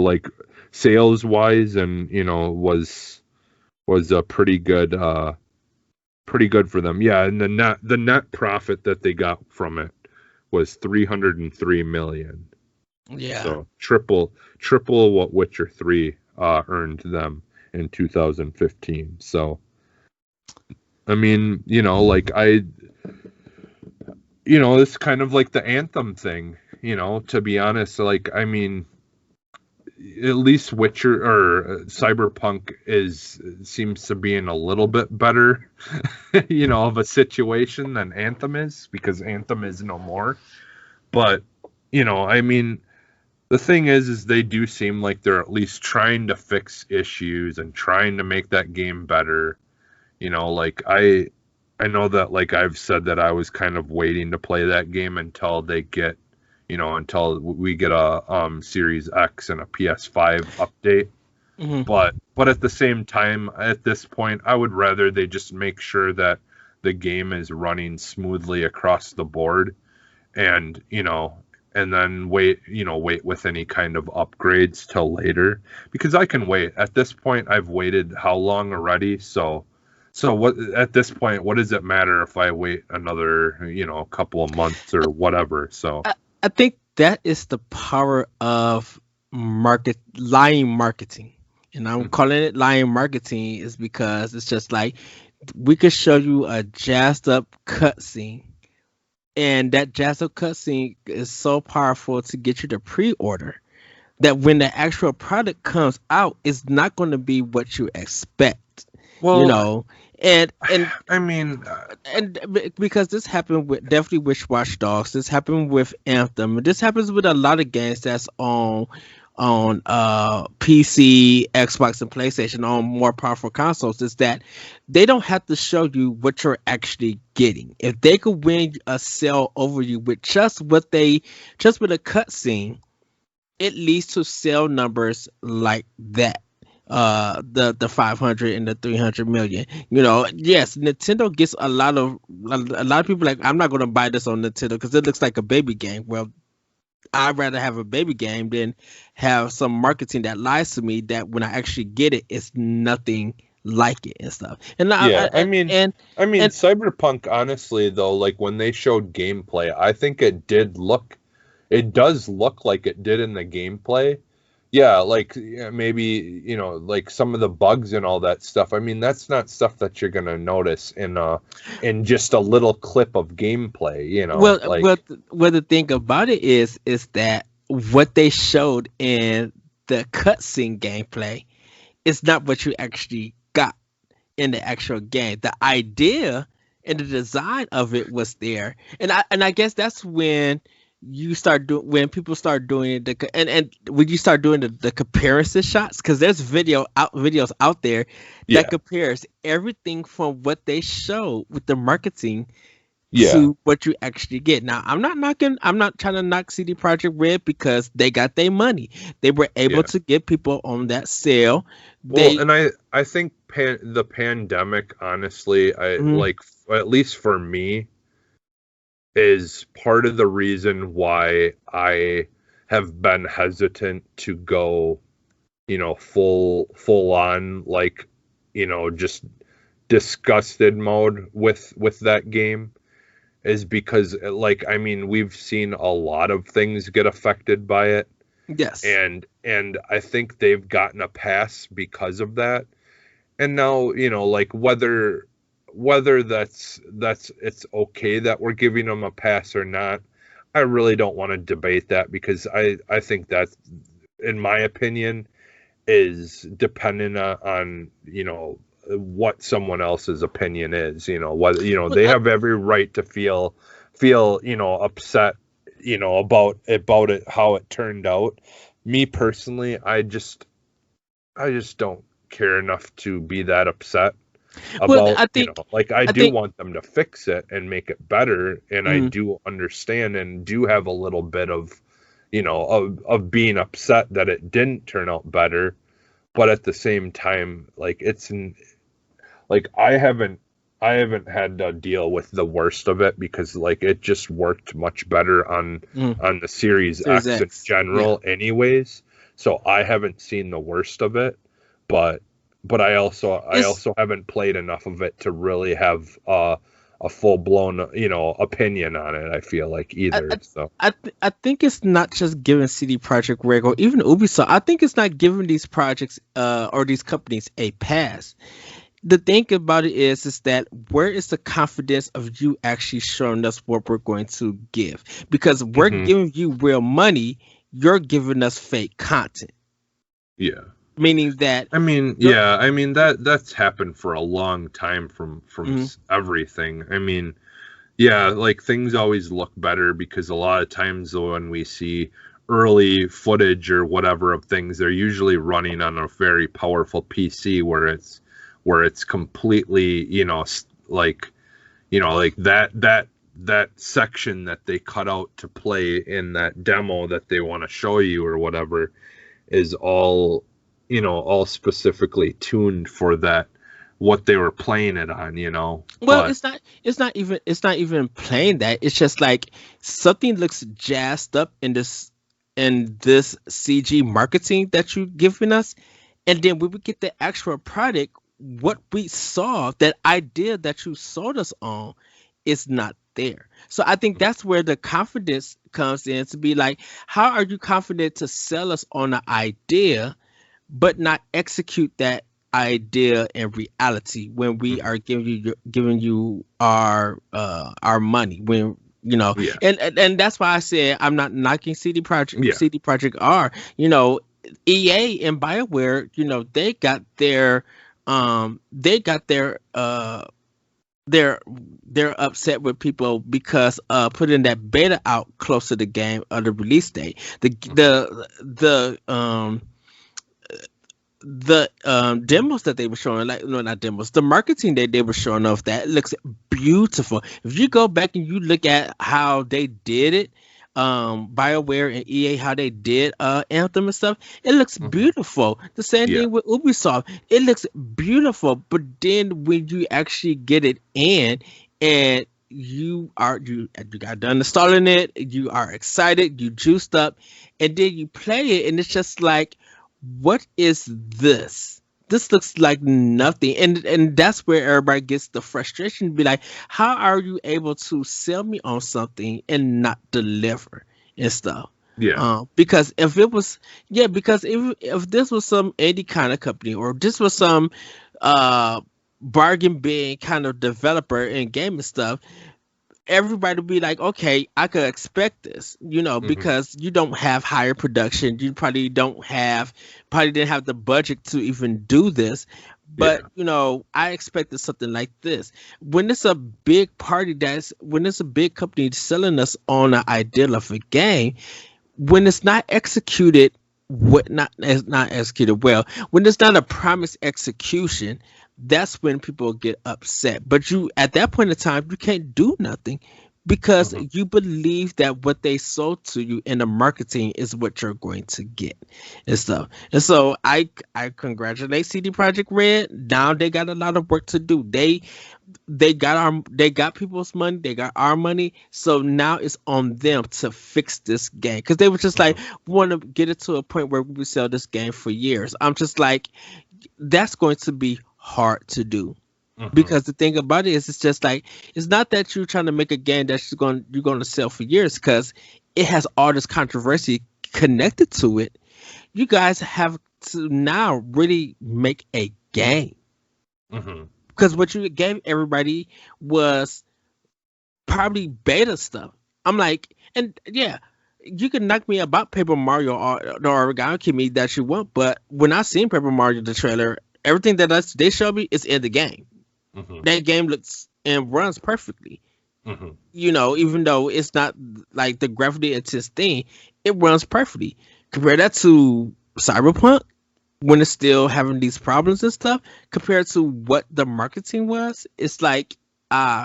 like sales wise, and was a pretty good for them. Yeah, and the net profit that they got from it was $303 million. Yeah. So triple what Witcher 3 earned them in 2015. So I mean, like it's kind of like the Anthem thing, to be honest. Like, I mean, at least Witcher or Cyberpunk seems to be in a little bit better, of a situation than Anthem is, because Anthem is no more. But, I mean, the thing is they do seem like they're at least trying to fix issues and trying to make that game better. Like I know that, like, I've said that I was kind of waiting to play that game until they get, until we get a Series X and a PS5 update. Mhm. But at the same time, at this point, I would rather they just make sure that the game is running smoothly across the board, and and then wait with any kind of upgrades till later, because I can wait. At this point, I've waited how long already? So what, at this point, what does it matter if I wait another, couple of months or whatever? So I think that is the power of lying marketing. And I'm calling it lying marketing is because it's just like we could show you a jazzed up cutscene, and that jazzed up cutscene is so powerful to get you to pre-order that when the actual product comes out, it's not going to be what you expect. well, You know, and I mean, because this happened with definitely with Watch Dogs, this happened with Anthem, this happens with a lot of games that's on PC, Xbox, and PlayStation on more powerful consoles. Is that they don't have to show you what you're actually getting. If they could win a sale over you with just with a cutscene, it leads to sale numbers like that. The 500 and the 300 million. Yes, Nintendo gets a lot of people like, I'm not going to buy this on Nintendo because it looks like a baby game. Well, I'd rather have a baby game than have some marketing that lies to me that when I actually get it, it's nothing like it and stuff. And yeah, I mean, and Cyberpunk, honestly, though, like, when they showed gameplay, I think it does look like it did in the gameplay. Yeah, like, yeah, maybe, like some of the bugs and all that stuff. I mean, that's not stuff that you're gonna notice in just a little clip of gameplay, well, like, the thing about it is that what they showed in the cutscene gameplay is not what you actually got in the actual game. The idea and the design of it was there, and I guess that's when when people start doing and when you start doing the comparison shots, because there's videos out there yeah, that compares everything from what they show with the marketing yeah, to what you actually get. Now, I'm not trying to knock CD Projekt Red because they got their money. They were able yeah. to get people on that sale. Well, They and I think the pandemic, honestly, Mhm. like, at least for me, is part of the reason why I have been hesitant to go, full on, like, just disgusted mode with that game, is because, like, I mean, we've seen a lot of things get affected by it, Yes. and I think they've gotten a pass because of that. And now, like, whether that's it's okay that we're giving them a pass or not, I really don't want to debate that, because I think that, in my opinion, is dependent on what someone else's opinion is. Whether, But they have every right to feel upset, about it, how it turned out. Me personally, I just don't care enough to be that upset well, about, like, I I do think want them to fix it and make it better, and I mm, do understand and do have a little bit of, of being upset that it didn't turn out better. But at the same time, like, like, I haven't had to deal with the worst of it, because, like, it just worked much better mm, on the Series Series X in X. Yeah. general anyways. So I haven't seen the worst of it, but I It's also haven't played enough of it to really have a full blown, opinion on it, I feel like, I, either. I, So I think it's not just giving CD Projekt Red or even Ubisoft. I think it's not giving these projects or these companies a pass. the thing about it is that where is the confidence of you actually showing us what we're going to give? Because we're Hmm. giving you real money, you're giving us fake content, Yeah. meaning that I mean, you're. yeah, I mean that's happened for a long time from Mhm. everything. I mean, yeah, like things always look better because a lot of times when we see early footage or whatever of things, they're usually running on a very powerful PC where it's completely, like, like that section that they cut out to play in that demo that they want to show you or whatever is all, all specifically tuned for that what they were playing it on, Well, but it's not even playing that. It's just like something looks jazzed up in this CG marketing that you're giving us, and then when we get the actual product, what we saw, that idea that you sold us on, is not there. So I think that's where the confidence comes in, to be like, how are you confident to sell us on an idea but not execute that idea in reality when we mhm, are giving you our money, when yeah, and that's why I said I'm not knocking yeah, CD Project R. EA and BioWare, they're they're upset with people because putting that beta out close to the game or the release date. mhm, The demos that they were showing, like, no, not demos, the marketing that they were showing off, that looks beautiful. If you go back and you look at how they did it, BioWare and EA, how they did Anthem and stuff, it looks mhm, beautiful. The same yeah, thing with Ubisoft, it looks beautiful. But then when you actually get it in, and you got done installing it, you are excited, you juiced up, and then you play it, and it's just like, what is this? This looks like nothing. And that's where everybody gets the frustration to be like, how are you able to sell me on something and not deliver and stuff? yeah, Because if it was, yeah, because if this was some indie kind of company, or this was some uh bargain bin kind of developer in game and stuff, everybody would be like, okay, I could expect this, hmm, because you don't have higher production. You probably didn't have the budget to even do this. But, yeah, I expected something like this. When it's a big company selling us on an ideal of a game, when it's not executed, not executed well, when it's not a promised execution, that's when people get upset. But you, at that point in time, you can't do nothing, because hmm, you believe that what they sold to you in the marketing is what you're going to get and stuff. And so I congratulate CD Project Red. Now they got a lot of work to do. They got people's money, they got our money, so now it's on them to fix this game, because they were just like, hmm, we want to get it to a point where we sell this game for years. I'm just like, that's going to be hard to do, hmm, because the thing about it is, it's just like, it's not that you're trying to make a game that you're going to sell for years, because it has all this controversy connected to it. You guys have to now really make a game, hmm, because what you gave everybody was probably beta stuff. I'm like, and yeah, you can knock me about Paper Mario or the Origami that you want, but when I seen Paper Mario the trailer, everything they showed me is in the game. hmm, That game looks and runs perfectly. hmm, Even though it's not like the gravity intense thing, it runs perfectly. Compare that to Cyberpunk, when it's still having these problems and stuff, compared to what the marketing was. It's like,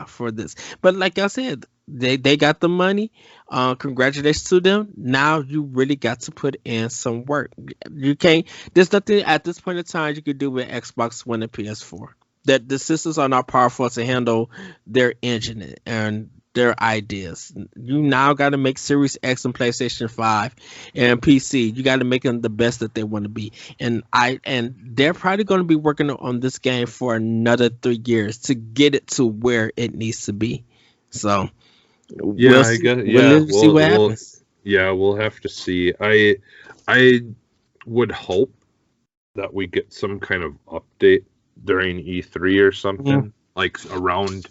for this. But like I said, they got the money. Congratulations to them. Now you really got to put in some work. You can't. There's nothing at this point in time you could do with Xbox One and PS4. That the systems are not powerful to handle their engine and their ideas. You now got to make Series X and PlayStation 5 and PC. You got to make them the best that they want to be. And they're probably going to be working on this game for another 3 years to get it to where it needs to be. So yeah, we'll I see. guess, We'll yeah, live to see what happens. yeah, we'll have to see. I would hope that we get some kind of update during E3 or something, like around,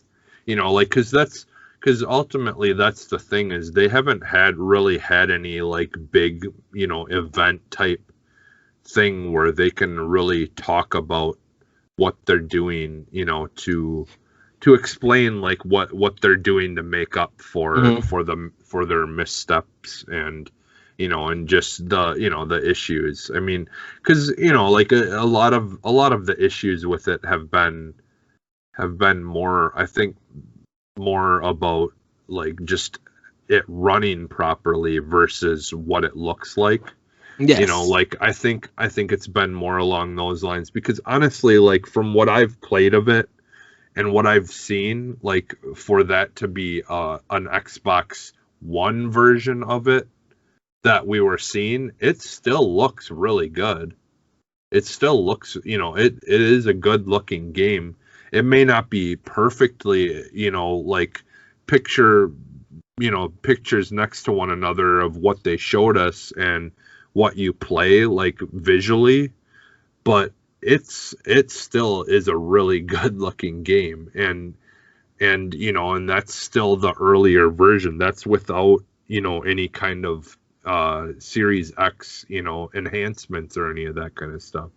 like because ultimately that's the thing, is they haven't really had any like big, event type thing where they can really talk about what they're doing, to explain like what they're doing to make up for their missteps, and and just the issues. I mean, because like a lot of the issues with it have been more, I think, more about like just it running properly versus what it looks like. Yes. Like I think it's been more along those lines, because honestly, like from what I've played of it and what I've seen, like for that to be an Xbox One version of it that we were seeing, it still looks really good. It still looks, it is a good looking game. It may not be perfectly, like pictures next to one another of what they showed us and what you play like visually, but it still is a really good looking game. And that's still the earlier version. That's without, any kind of Series X, enhancements or any of that kind of stuff.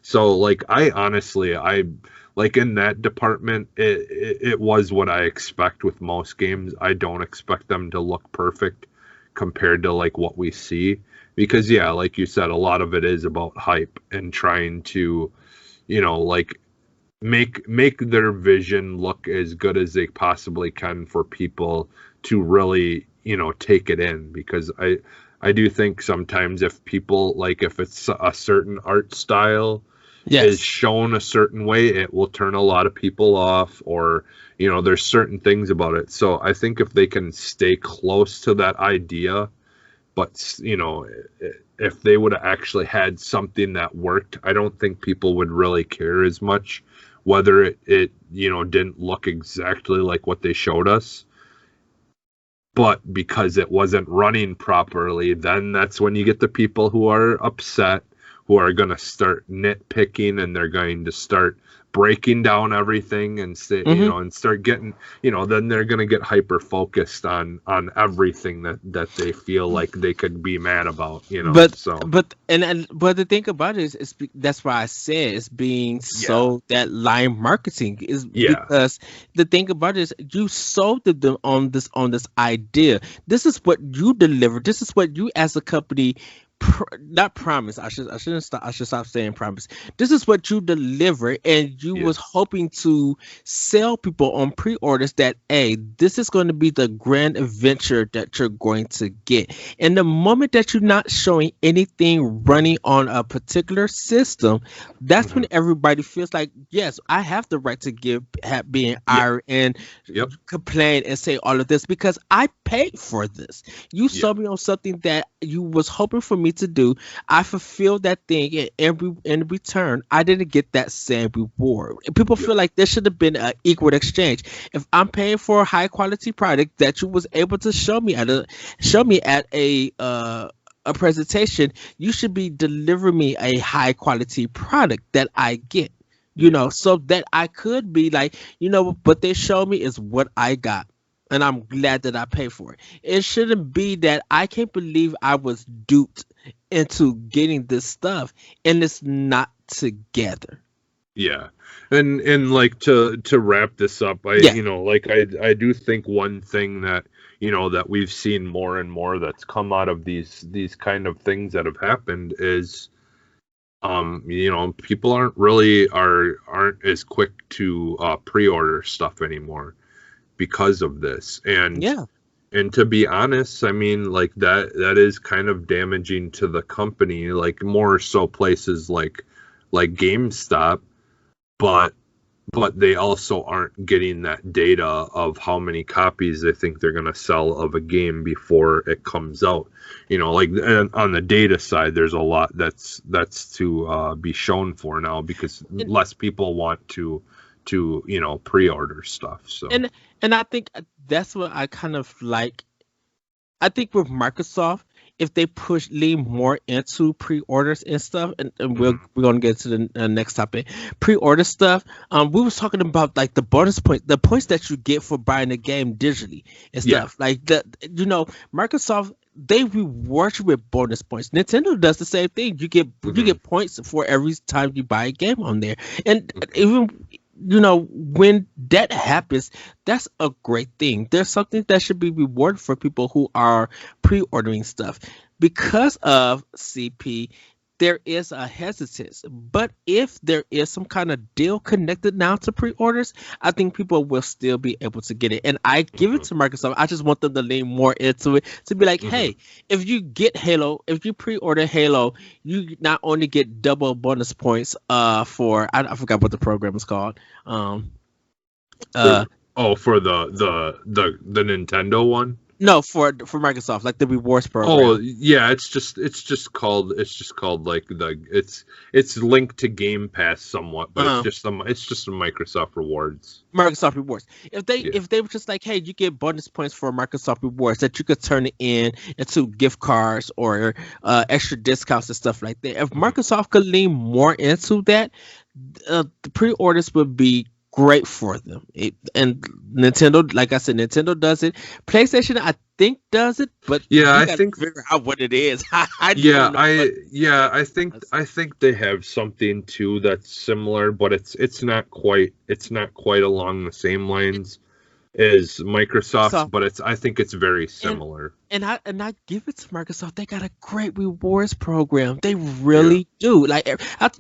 So like I honestly, like in that department, it was what I expect with most games. I don't expect them to look perfect compared to like what we see, because yeah, like you said, a lot of it is about hype and trying to, like make their vision look as good as they possibly can for people to really, take it in. Because I do think sometimes if people, like if it's a certain art style is shown a certain way, it will turn a lot of people off, or there's certain things about it. So I think if they can stay close to that idea, but if they would have actually had something that worked, I don't think people would really care as much whether it didn't look exactly like what they showed us. But because it wasn't running properly, then that's when you get the people who are upset, who are going to start nitpicking, and they're going to start breaking down everything and say, and start getting, then they're going to get hyper focused on everything that they feel like they could be mad about, But so but the thing about it is that's why I said it's being sold that line marketing is because the thing about it is you sold them on this idea. This is what you deliver. This is what you as a company not promise. I should stop saying promise. This is what you deliver, and you was hoping to sell people on pre-orders that, hey, this is going to be the grand adventure that you're going to get. And the moment that you're not showing anything running on a particular system, that's when everybody feels like, yes, I have the right to be an ire and complain and say all of this because I paid for this. You sold me on something that you was hoping for me to do. I fulfilled that thing, and in return, I didn't get that same reward. People feel like there should have been an equal exchange. If I'm paying for a high quality product that you was able to show me at a presentation, you should be delivering me a high quality product that I get. So that I could be like, what they showed me is what I got. And I'm glad that I paid for it. It shouldn't be that I can't believe I was duped into getting this stuff and it's not together. Yeah. And like to wrap this up, I do think one thing that that we've seen more and more that's come out of these kind of things that have happened is people aren't as quick to pre-order stuff anymore because of this. And to be honest, I mean, like that is kind of damaging to the company, like more so places like GameStop, but they also aren't getting that data of how many copies they think they're going to sell of a game before it comes out. Like on the data side, there's a lot that's to be shown for now, because less people want to pre-order stuff. So and I think that's what I kind of like. I think with Microsoft, if they lean more into pre-orders and stuff, and Mhm. we're gonna get to the next topic, pre-order stuff. We was talking about like the bonus point, the points that you get for buying the game digitally and Yeah. stuff. Like Microsoft, they reward you with bonus points. Nintendo does the same thing. You Mhm. get points for every time you buy a game on there, and Mhm. even when that happens, that's a great thing. There's something that should be rewarded for people who are pre-ordering stuff. Because of CP, there is a hesitance. But if there is some kind of deal connected now to pre-orders, I think people will still be able to get it. And I give it Mhm. to Microsoft. I just want them to lean more into it, to be like, Mhm. hey, if you get Halo, if you pre-order Halo, you not only get double bonus points for I forgot what the program is called. Um uh Oh, for the Nintendo one? no, for Microsoft, like the rewards Oh program. yeah, it's just called like it's linked to Game Pass somewhat, but Uh it's just some Microsoft rewards. Microsoft rewards. Yeah. If they were just like, hey, you get bonus points for Microsoft rewards that you could turn it into gift cards or extra discounts and stuff like that. If Mhm. Microsoft could lean more into that, the pre-orders would be great for them. And Nintendo, like I said, Nintendo does it. PlayStation, I think, does it, but Yeah, you I got to think figure out what it is. I yeah, don't know what it is. I think they have something too that's similar, but it's not quite along the same lines as Microsoft's, So but I think it's very and similar. I give it to Microsoft. They got a great rewards program. They Yeah. really do. Like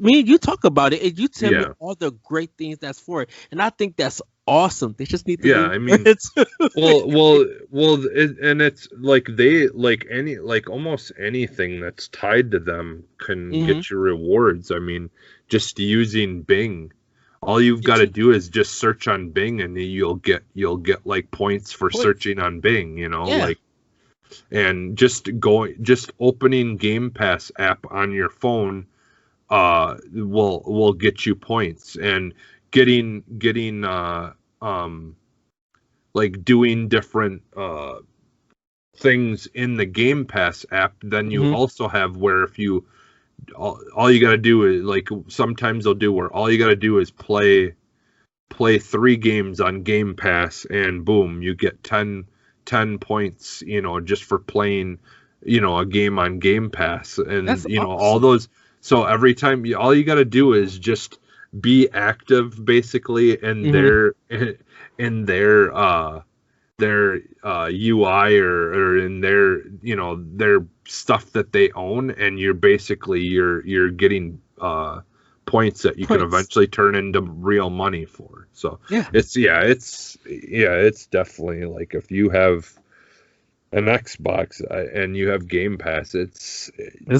me and you talk about it, and you tell me Yeah. all the great things that's for it, and I think that's awesome. They just need to Yeah, reward I mean, it. and it's like they like any like almost anything that's tied to them can Hmm. get you rewards. I mean, just using Bing, all you've got Get to you do is just search on Bing, and you'll get like points for points. searching on Bing. You know, Yeah, like and just opening Game Pass app on your phone will get you points and getting um like doing different things in the Game Pass app. Then you hmm also have where if you all you got to do is like sometimes they'll do where all you got to do is play 3 games on Game Pass and boom, you get 10 points, just for playing, a game on Game Pass. And that's all awesome. those, so every time all you got to do is just be active basically in Hmm. their UI or in their stuff that they own, and you're getting points that you can Points. eventually turn into real money for. So Yeah, it's definitely like if you have an Xbox and you have Game Pass, it's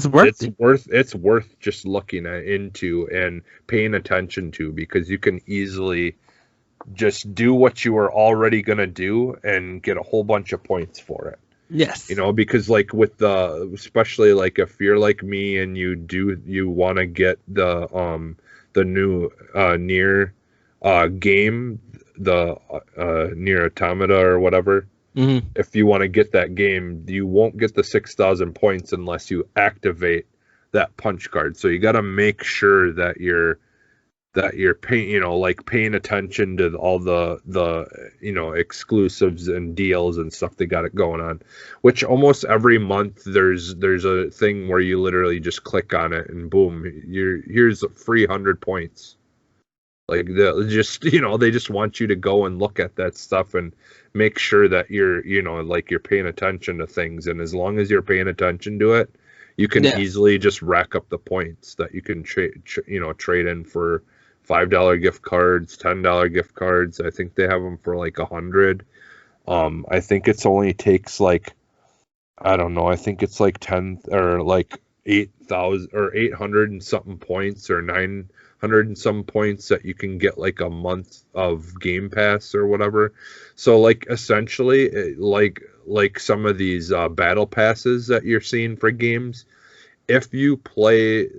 worth it. it's worth just looking into and paying attention to, because you can easily just do what you were already going to do and get a whole bunch of points for it. Yes. Because like especially like if you're like me and you want to get the new near game, the near Automata or whatever. Hmm. If you want to get that game, you won't get the 6,000 points unless you activate that punch card. So you got to make sure that you're paying, like paying attention to all the exclusives and deals and stuff they got it going on, which almost every month there's a thing where you literally just click on it and boom, here's a free 100 points. Like they just want you to go and look at that stuff and make sure that you're paying attention to things. And as long as you're paying attention to it, you can Yes. easily just rack up the points that you can trade in for $5 gift cards, $10 gift cards. I think they have them for like 100. I think it's only takes like, I don't know. I think it's like 10 or like 8,000 or 800 and something points or 900 and some points that you can get like a month of Game Pass or whatever. So like essentially like some of these battle passes that you're seeing for games, if you play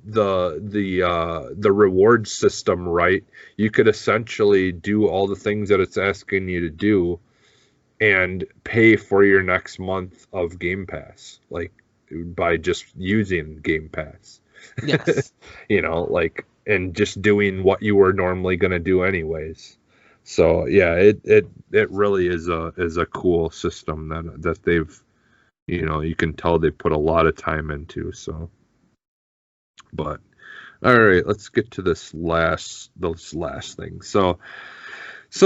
the reward system right, you could essentially do all the things that it's asking you to do and pay for your next month of Game Pass, like by just using Game Pass. Yes. You know, like, and just doing what you were normally going to do anyways. So yeah, it really is a cool system that they've, you know, you can tell they put a lot of time into. So, but all right, let's get to this last thing. So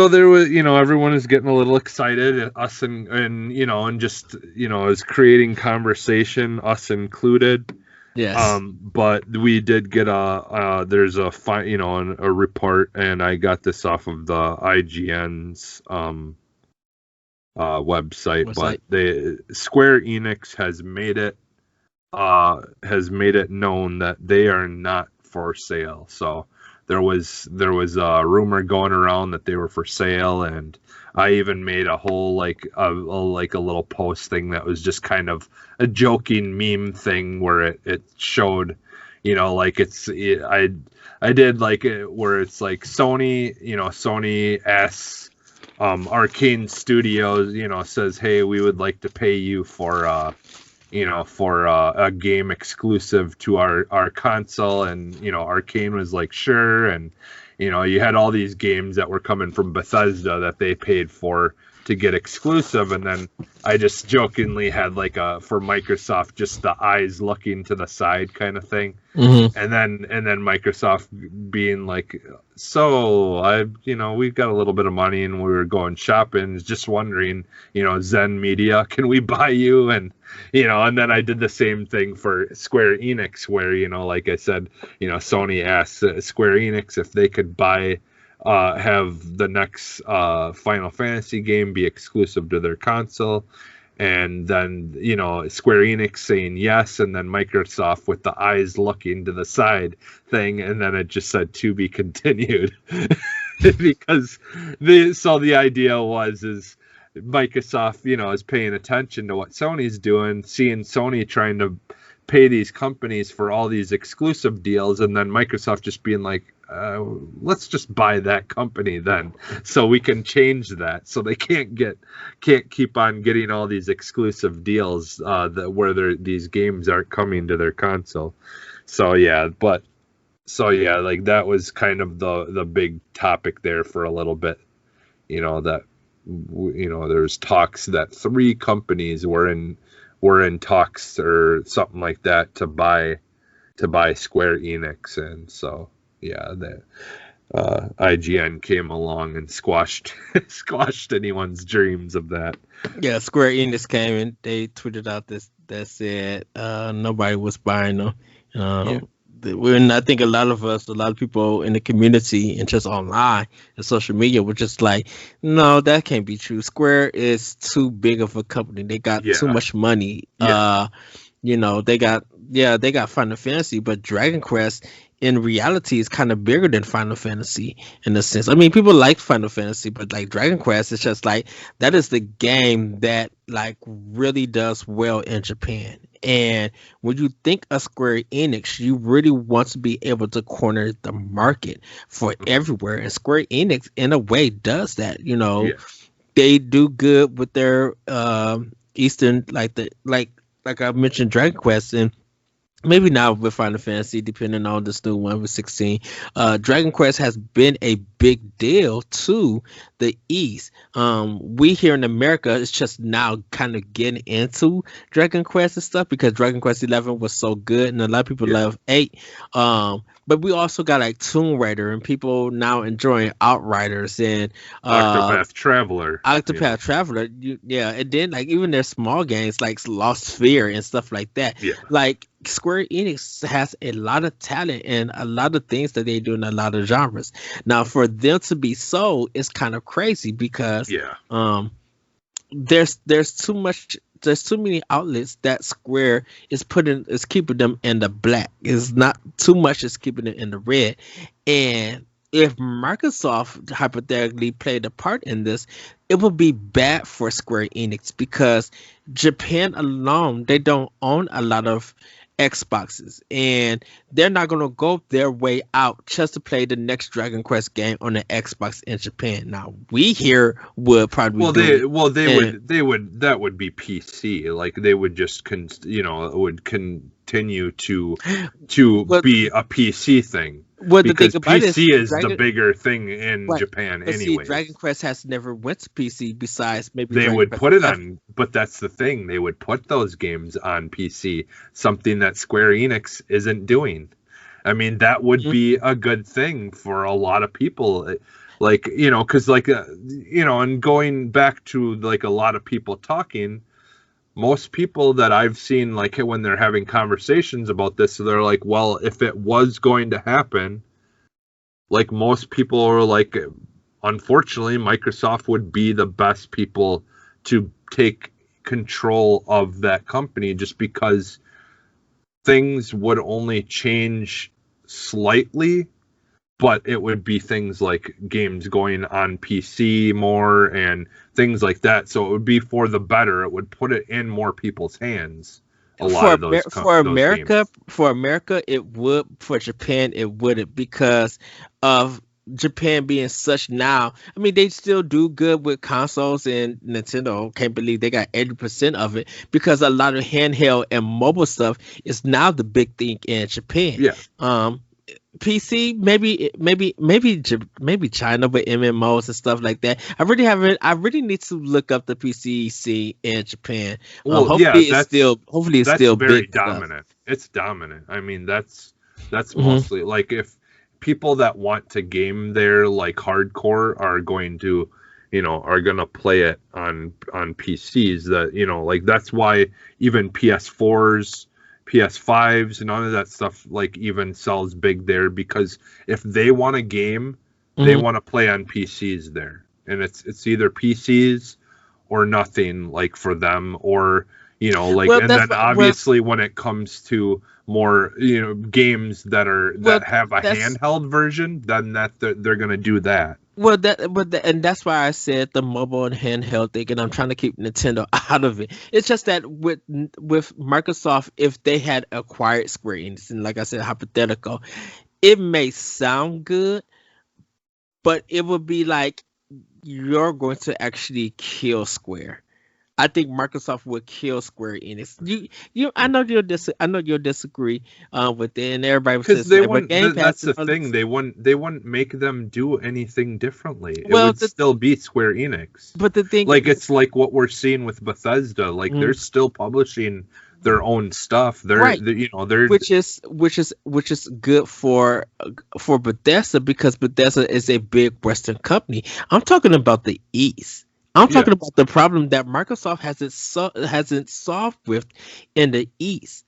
there was, you know, everyone is getting a little excited, us and you know, and just, you know, is creating conversation, us included. Yes. But we did get there's a you know, a report, and I got this off of the IGN's website, What's but like? Square Enix has made it known that they are not for sale. So there was a rumor going around that they were for sale, and I even made a whole like a little post thing that was just kind of a joking meme thing where it showed, you know, like I did like it where it's like Sony, you know, Sony asks Arcane Studios, you know, says, hey, we would like to pay you for you know, for a game exclusive to our console, and you know, Arcane was like, sure, and you know, you had all these games that were coming from Bethesda that they paid for to get exclusive, and then I just jokingly had like a for Microsoft just the eyes looking to the side kind of thing, Mm-hmm. and then Microsoft being like, so you know, we've got a little bit of money and we were going shopping, just wondering, you know, Zen Media, can we buy you? And you know, and then I did the same thing for Square Enix, where, you know, like I said, you know, Sony asked Square Enix if they could have the next Final Fantasy game be exclusive to their console. And then, you know, Square Enix saying yes, and then Microsoft with the eyes looking to the side thing, and then it just said to be continued. Because the idea is Microsoft, you know, is paying attention to what Sony's doing, seeing Sony trying to pay these companies for all these exclusive deals, and then Microsoft just being like, let's just buy that company then, so we can change that, so they can't keep on getting all these exclusive deals where these games aren't coming to their console. So yeah, like that was kind of the big topic there for a little bit, you know, that, you know, there's talks that 3 companies were in talks or something like that to buy Square Enix, and so yeah, the IGN came along and squashed anyone's dreams of that. Yeah, Square Enix came and they tweeted out this that said nobody was buying them. Yeah. When I think a lot of people in the community and just online and social media were just like, no, that can't be true. Square is too big of a company. They got too much money. Yeah. You know, they got Final Fantasy, but Dragon Quest in reality is kind of bigger than Final Fantasy in a sense. I mean, people like Final Fantasy, but like Dragon Quest, it's just like that is the game that like really does well in Japan. And when you think of Square Enix, you really want to be able to corner the market for everywhere. And Square Enix, in a way, does that. You know, they do good with their Eastern, like I mentioned, Dragon Quest, and maybe now with Final Fantasy, depending on this new one with 16. Dragon Quest has been a big deal to the East. We here in America, it's just now kind of getting into Dragon Quest and stuff because Dragon Quest 11 was so good, and a lot of people love 8. But we also got like Tomb Raider, and people now enjoying Outriders and Octopath Traveler. Traveler, and then like even their small games like Lost Sphere and stuff like that. Yeah. Like Square Enix has a lot of talent and a lot of things that they do in a lot of genres. Now, for them to be sold is kind of crazy because there's too much. There's too many outlets that Square is keeping them in the black. It's not too much is keeping it in the red. And if Microsoft hypothetically played a part in this, it would be bad for Square Enix because Japan alone, they don't own a lot of Xboxes, and they're not gonna go their way out just to play the next Dragon Quest game on the Xbox in Japan. Now we here would probably do it. That would be PC. Like they would just would continue to be a PC thing. Because PC is the bigger thing in Japan anyway. Dragon Quest has never went to PC besides maybe they would put it on, but that's the thing. They would put those games on PC, something that Square Enix isn't doing. I mean, that would be a good thing for a lot of people. Like, because and going back to like a lot of people talking, most people that I've seen, like when they're having conversations about this, they're like, well, if it was going to happen, like most people are like, unfortunately, Microsoft would be the best people to take control of that company, just because things would only change slightly, but it would be things like games going on PC more and things like that. So it would be for the better. It would put it in more people's hands. For America, it would. For Japan, it wouldn't, because of Japan being such now. I mean, they still do good with consoles, and Nintendo can't believe they got 80% of it, because a lot of handheld and mobile stuff is now the big thing in Japan. Yeah. PC, maybe China with MMOs and stuff like that. I really need to look up the PC scene in Japan. Hopefully it's still very big dominant. enough. It's dominant. I mean, that's mostly like, if people that want to game there like hardcore are going to play it on PCs, that like that's why even PS4s, PS5s, none of that stuff like even sells big there, because if they want a game, they want to play on PCs there, and it's either PCs or nothing, like for them, or and then obviously when it comes to more games that have a handheld version, then they're gonna do that. And that's why I said the mobile and handheld thing, and I'm trying to keep Nintendo out of it. It's just that with Microsoft, if they had acquired Square Enix, and like I said, hypothetical, it may sound good, but it would be like you're going to actually kill Square. I think Microsoft would kill Square Enix. I know you'll disagree with it, and everybody says that's the thing. They wouldn't make them do anything differently. It would still be Square Enix. But the thing, like, it's like what we're seeing with Bethesda. Like they're still publishing their own stuff. They're which is good for Bethesda, because Bethesda is a big Western company. I'm talking about the East. I'm talking about the problem that Microsoft hasn't solved with in the East.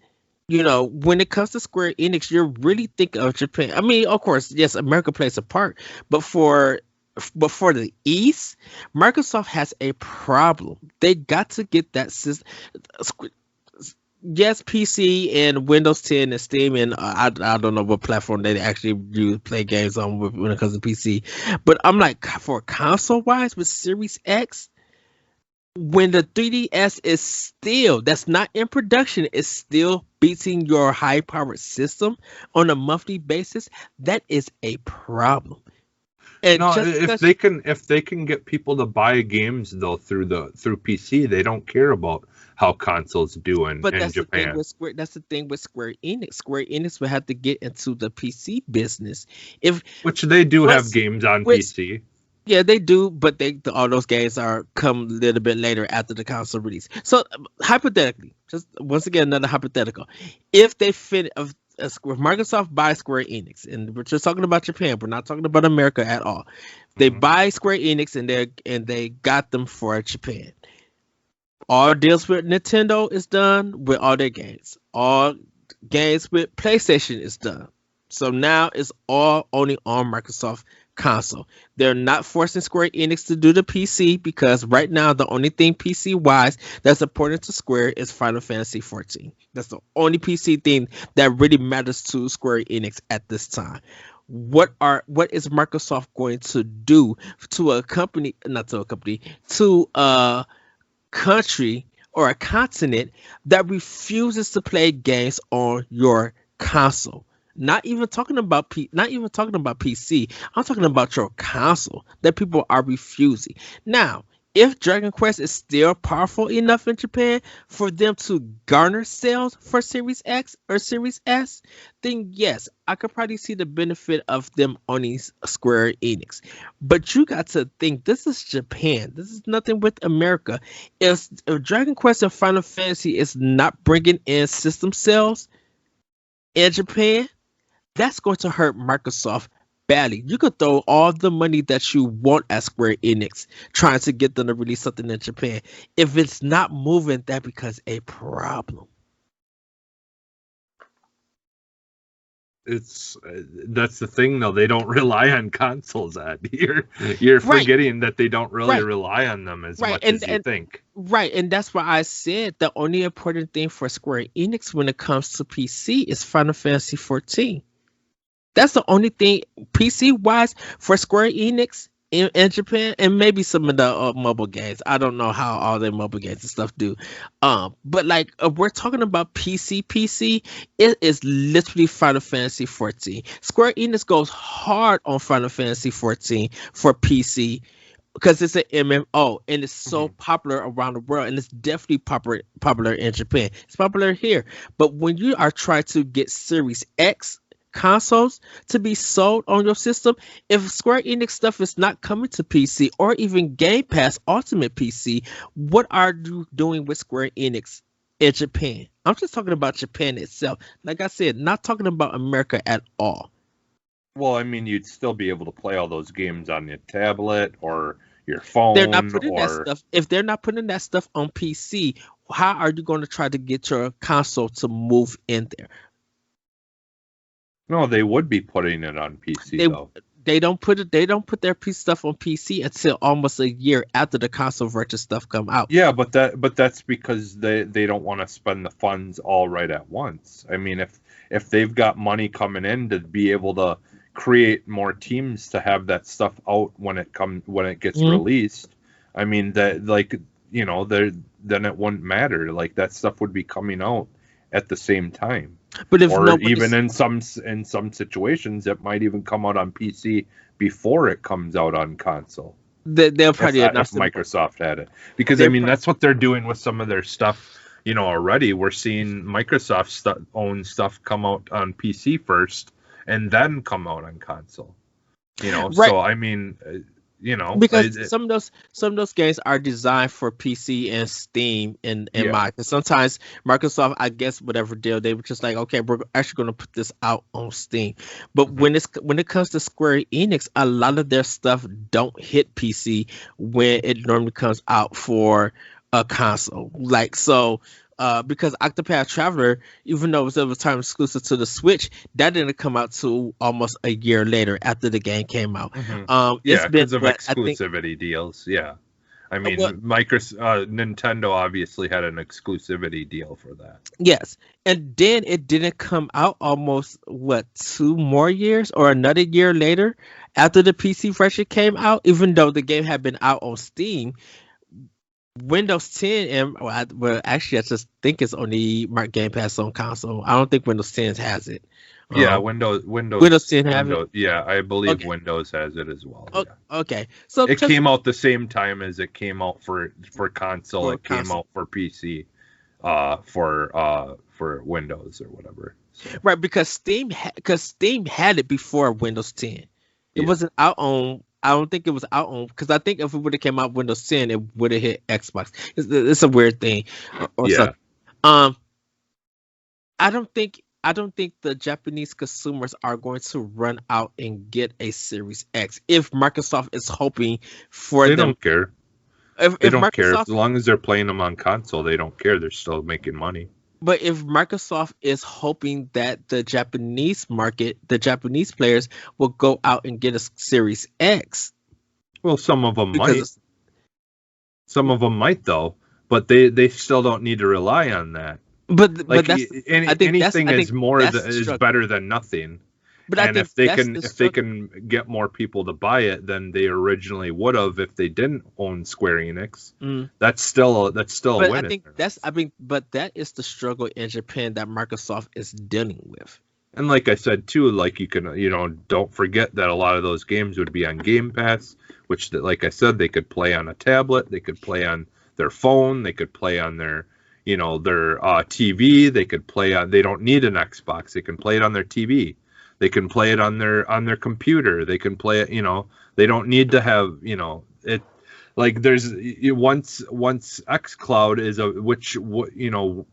When it comes to Square Enix, you're really thinking of Japan. I mean, of course, yes, America plays a part, but for the East, Microsoft has a problem. They got to get that system. Yes, PC and Windows 10 and Steam, and I don't know what platform they actually do play games on when it comes to PC. But I'm like, for console wise, with Series X, when the 3DS is still, that's not in production, is still beating your high powered system on a monthly basis, that is a problem. And if they can get people to buy games though through PC, they don't care about how consoles do in Japan. That's the thing with Square Enix. Square Enix will have to get into the PC business. Which they do have games on PC. Yeah, they do, but all those games come a little bit later after the console release. So hypothetically, just once again another hypothetical, if Microsoft buys Square Enix, and we're just talking about Japan, we're not talking about America at all. They buy Square Enix and they got them for Japan. All deals with Nintendo is done with all their games. All games with PlayStation is done. So now it's all only on Microsoft console. They're not forcing Square Enix to do the PC, because right now the only thing PC wise that's important to Square is Final Fantasy 14. That's the only PC thing that really matters to Square Enix at this time. What is Microsoft going to do to a country or a continent that refuses to play games on your console. Not even talking about PC. I'm talking about your console that people are refusing. Now, if Dragon Quest is still powerful enough in Japan for them to garner sales for Series X or Series S, then yes, I could probably see the benefit of them owning Square Enix. But you got to think, this is Japan. This is nothing with America. If Dragon Quest and Final Fantasy is not bringing in system sales in Japan, that's going to hurt Microsoft badly. You could throw all the money that you want at Square Enix trying to get them to release something in Japan. If it's not moving, that becomes a problem. That's the thing though. They don't rely on consoles. You're forgetting that they don't really rely on them as much as you think. Right, and that's why I said the only important thing for Square Enix when it comes to PC is Final Fantasy 14. That's the only thing PC wise for Square Enix in Japan, and maybe some of the mobile games. I don't know how all their mobile games and stuff do. But like we're talking about PC, it is literally Final Fantasy 14. Square Enix goes hard on Final Fantasy 14 for PC because it's an MMO and it's so popular around the world, and it's definitely popular in Japan. It's popular here, but when you are trying to get Series X consoles to be sold on your system, if Square Enix stuff is not coming to PC or even Game Pass Ultimate PC, what are you doing with Square Enix in Japan? I'm just talking about Japan itself. Like I said, not talking about America at all. Well, I mean, you'd still be able to play all those games on your tablet or your phone. They're not putting that stuff. If they're not putting that stuff on PC, how are you going to try to get your console to move in there? No, they would be putting it on PC though. They don't put their PC stuff on PC until almost a year after the console version stuff come out. Yeah, but that's because they don't want to spend the funds all right at once. I mean, if they've got money coming in to be able to create more teams to have that stuff out when it gets released, I mean that then it wouldn't matter. Like that stuff would be coming out at the same time. But if even in some situations, it might even come out on PC before it comes out on console. They'll probably if Microsoft had it, because I mean that's what they're doing with some of their stuff. Already we're seeing Microsoft own stuff come out on PC first and then come out on console. Right. So I mean. Because some of those games are designed for PC and Steam and Mac. And sometimes Microsoft, I guess, whatever deal, they were just like, okay, we're actually going to put this out on Steam. But when it comes to Square Enix, a lot of their stuff don't hit PC when it normally comes out for a console. Like so. Because Octopath Traveler, even though it was time exclusive to the Switch, that didn't come out till almost a year later after the game came out. Because of exclusivity deals. Yeah, I mean, Nintendo obviously had an exclusivity deal for that. Yes, and then it didn't come out almost 2 more years or another year later after the PC version came out, even though the game had been out on Steam. Windows 10 and I just think it's only Game Pass on console. I don't think Windows 10 has it. Yeah, Windows 10 has it. Yeah, I believe Windows has it as well. Okay, so it came out the same time as it came out for console. It came out for PC, for Windows or whatever. So. Right, because Steam had it before Windows 10. It wasn't out on. I don't think it was out on, because I think if it would have came out Windows 10, it would have hit Xbox. It's a weird thing. I don't think the Japanese consumers are going to run out and get a Series X if Microsoft is hoping for them. They don't care. They don't care as long as they're playing them on console. They don't care. They're still making money. But if Microsoft is hoping that the Japanese market, the Japanese players will go out and get a Series X. Well, some of them might. Some of them might, though. But they still don't need to rely on that. But that's, anything is better than nothing. But I And think if they that's can the if they struggle. can get more people to buy it than they originally would have if they didn't own Square Enix, Mm. that's still a But I win in think their that's, eyes. I mean, but that is the struggle in Japan that Microsoft is dealing with. And like I said too, like you can, don't forget that a lot of those games would be on Game Pass, which, like I said, they could play on a tablet, they could play on their phone, they could play on their TV, they could play on. They don't need an Xbox, they can play it on their TV, they can play it on their computer, they can play it. They don't need to have it. Like once XCloud is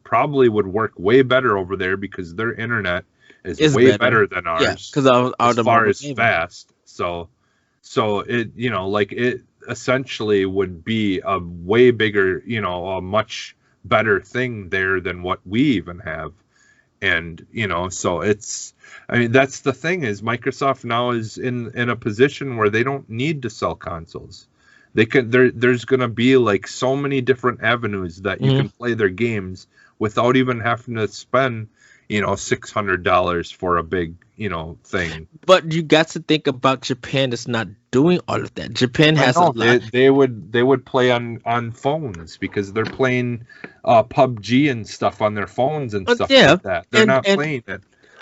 probably would work way better over there because their internet is It's way better. better than Yeah, ours because of all as the far mobile as gaming. fast. So it like it essentially would be a way bigger, a much better thing there than what we even have. And so I mean, that's the thing, is Microsoft now is in a position where they don't need to sell consoles. There's going to be like so many different avenues that you can play their games without even having to spend $600 for a big thing. But you got to think about Japan is not doing all of that. Japan has a lot. They would play on phones because they're playing PUBG and stuff on their phones and stuff Yeah, like that. They're not playing it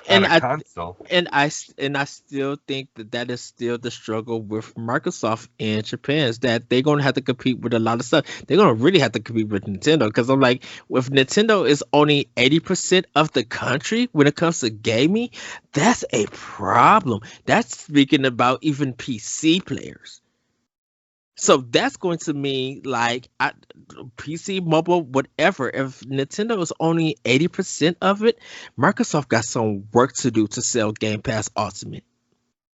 on and a console. I still think that is still the struggle with Microsoft in Japan, is that they're gonna have to compete with a lot of stuff. They're gonna really have to compete with Nintendo, because I'm like, if Nintendo is only 80% of the country when it comes to gaming, that's a problem. That's speaking about even PC players. So that's going to mean like PC, mobile, whatever. If Nintendo is only 80% of it, Microsoft got some work to do to sell Game Pass Ultimate.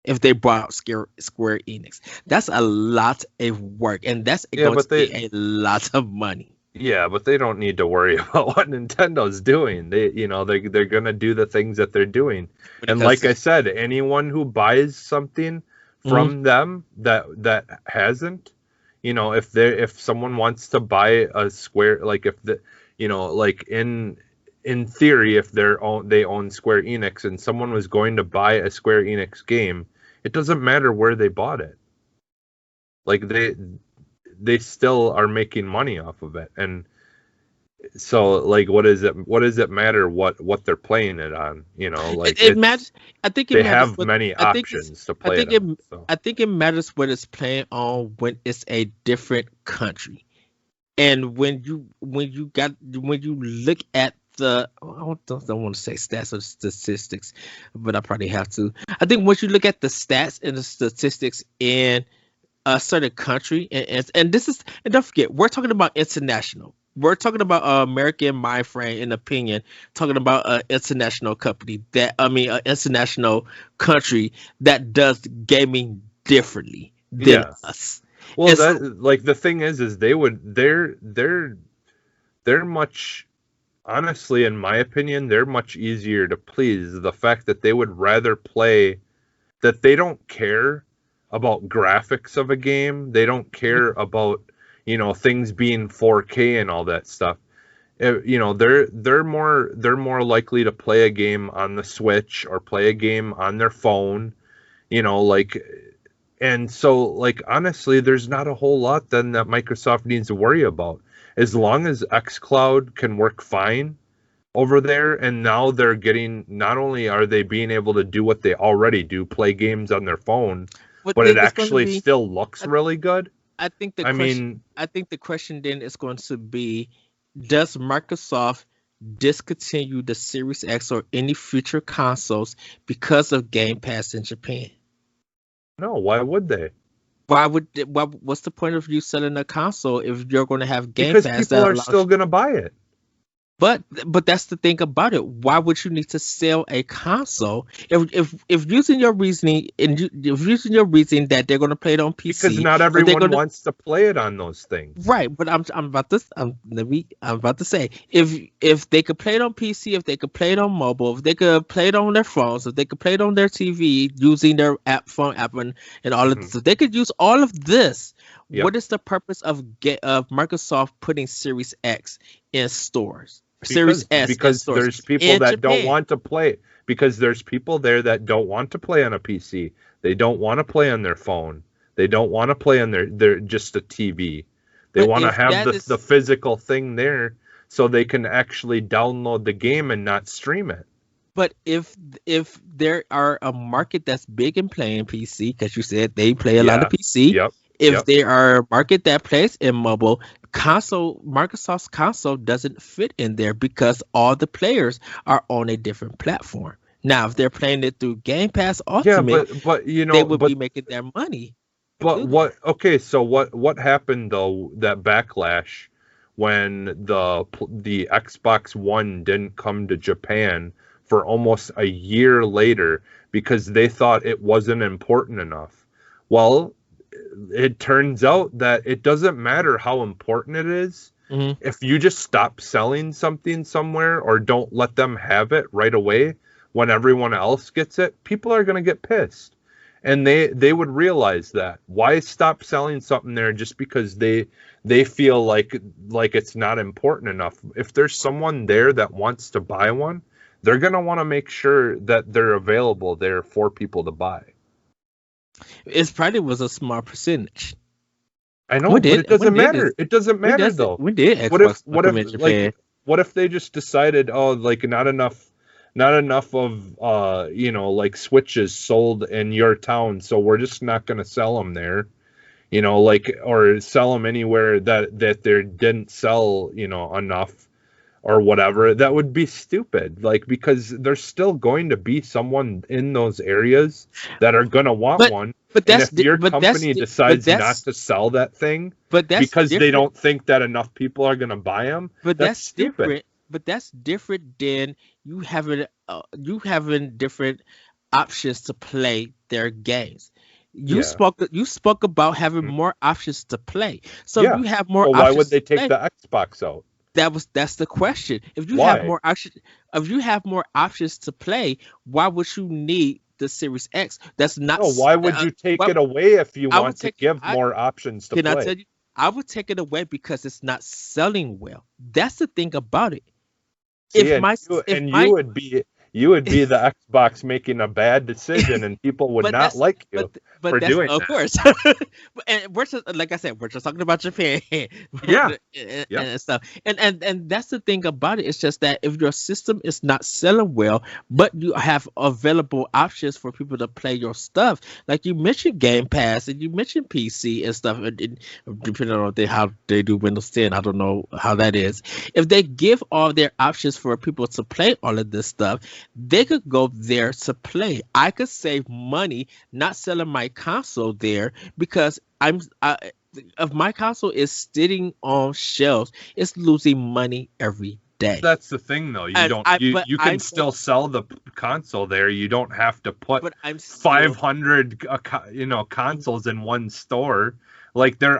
If they bought out Square Enix, that's a lot of work, and that's going to be a lot of money. Yeah, but they don't need to worry about what Nintendo's doing. They're gonna do the things that they're doing. And like I said, anyone who buys something from them that hasn't, if someone wants to buy a Square, like if like in theory, if they own Square Enix and someone was going to buy a Square Enix game, it doesn't matter where they bought it. Like they still are making money off of it. And so like what does it matter what they're playing it on? Like it matters. I think they have many options to play it on. So. I think it matters what it's playing on when it's a different country. And when you look at the, I don't want to say stats or statistics, but I probably have to. I think once you look at the stats and the statistics in a certain country, and this is, and don't forget, we're talking about international. We're talking about American mind frame and opinion, talking about an international company an international country that does gaming differently than us. Well, like the thing is they're much, honestly, in my opinion, they're much easier to please. The fact that they would rather play, that they don't care about graphics of a game. They don't care about, things being 4K and all that stuff. They're more likely to play a game on the Switch or play a game on their phone, like, and so like honestly, there's not a whole lot then that Microsoft needs to worry about. As long as xCloud can work fine over there, and now they're getting, not only are they being able to do what they already do, play games on their phone, but it actually still looks really good. I think the question then is going to be, does Microsoft discontinue the Series X or any future consoles because of Game Pass in Japan? No, why would they? What's the point of you selling a console if you're going to have Game Pass? Because people are still going to buy it. But that's the thing about it. Why would you need to sell a console if using your reasoning that they're going to play it on PC? Because not everyone wants to play it on those things. Right, but I'm about to say, if they could play it on PC, if they could play it on mobile, if they could play it on their phones, if they could play it on their TV using their phone app and all of this, if they could use all of this. Yep. What is the purpose of Microsoft putting Series X in stores? Series S in Because stores there's people in that don't Japan. want to play. Because there's people there that don't want to play on a PC. They don't want to play on their phone. They don't want to play on their just a TV. They But want to if have that the is, physical thing there so they can actually download the game and not stream it. but if there are a market that's big in playing PC, because you said they play a lot of Yeah. PC, Yep. if Yep. there are a market that plays in mobile console, Microsoft's console doesn't fit in there because all the players are on a different platform. Now, if they're playing it through Game Pass Yeah, Ultimate, but they would be making their money through what that. okay, so what happened though, that backlash when the Xbox One didn't come to Japan for almost a year later because they thought it wasn't important enough. Well, it turns out that it doesn't matter how important it is. Hmm. If you just stop selling something somewhere or don't let them have it right away when everyone else gets it, people are going to get pissed. And they would realize that. Why stop selling something there just because they feel like it's not important enough? If there's someone there that wants to buy one, they're going to want to make sure that they're available there for people to buy. It probably was a small percentage. I know, When but did it doesn't when did matter. this It doesn't when matter does it though. when did What if Xbox come in Japan? what if they just decided, oh, like not enough of like Switches sold in your town, so we're just not going to sell them there, like, or sell them anywhere that they didn't sell, enough or whatever. That would be stupid, like, because there's still going to be someone in those areas that are going to want But one. but And that's if your but that's company but decides not that's to sell that thing but that's because they different. don't think that enough people are going to buy them, But that's that's stupid. different. But that's different than you having different options to play their games. Yeah. You spoke about having more options to play. So if Yeah. you have more Well, why would options they to take play, the Xbox out? that's the question. Why? If you have more options to play, why would you need the Series X? That's not. No, why would you take Well, it away if you I would want to take it. give more options to Can I play? tell you? I would take it away because it's not selling well. That's the thing about it. See, If my if you my would be the Xbox making a bad decision, and people would but not that's like but you but for that's doing of that. course. And we're just, like I said, we're just talking about Japan Yeah. and, Yep. and stuff. And that's the thing about it. It's just that if your system is not selling well, but you have available options for people to play your stuff, like you mentioned Game Pass and you mentioned PC and stuff, and depending on how they do Windows 10, I don't know how that is. If they give all their options for people to play all of this stuff, they could go there to play. I could save money not selling my console there because if my console is sitting on shelves, it's losing money every day. That's the thing, though. You And don't I you but you can I'm still sell the console there. You don't have to put but I'm still 500 consoles in one store. Like, they're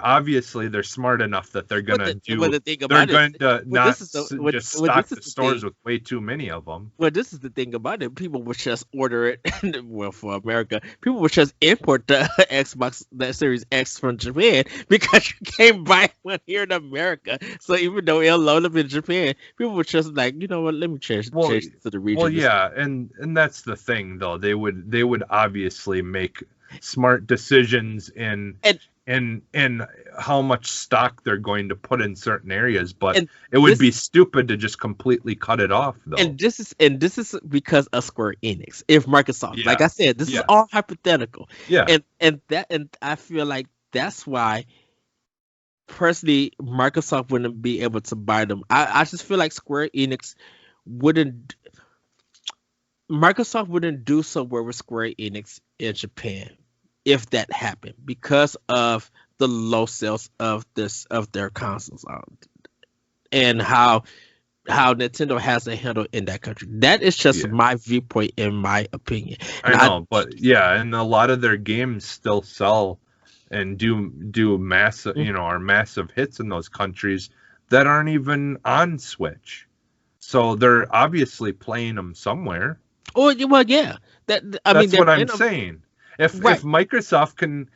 smart enough that they're but gonna the thing they're about it going is, to well, not this is the just well, stock this the is the stores thing. with way too many of them. Well, this is the thing about it. People would just order it. Well, for America, people would just import the Xbox, that Series X from Japan because you can't buy one here in America. So even though it'll load up in Japan, people would just like, you know what? Let me change Well, it to the region. Well, yeah, and that's the thing, though. They would obviously make smart decisions And in how much stock they're going to put in certain areas, but and it would this be stupid to just completely cut it off, though. and this is because of Square Enix. If Microsoft, like Yeah, I said, this is yeah, all hypothetical. yeah, And I feel like that's why personally Microsoft wouldn't be able to buy them. I just feel like Square Enix wouldn't Microsoft wouldn't do so well with Square Enix in Japan if that happened because of the low sales of their consoles, and how Nintendo has a handle in that country. That is just yeah. my viewpoint, in my opinion. I know, but yeah, and a lot of their games still sell and do massive, are massive hits in those countries that aren't even on Switch. So they're obviously playing them somewhere. Oh well, yeah. That's They're what I'm playing them saying. If right. Microsoft can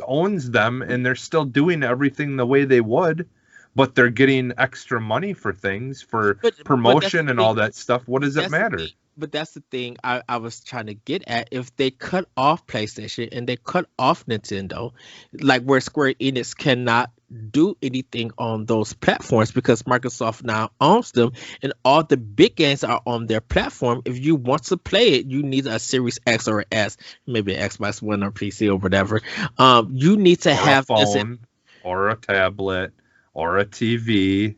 owns them and they're still doing everything the way they would, but they're getting extra money for things, for but promotion and all that stuff. What does it that's the matter? thing. But that's the thing I was trying to get at. If they cut off PlayStation and they cut off Nintendo, like where Square Enix cannot do anything on those platforms because Microsoft now owns them and all the big games are on their platform. If you want to play it, you need a Series X or S, maybe an Xbox One or PC or whatever. You need to have a phone or a tablet or a TV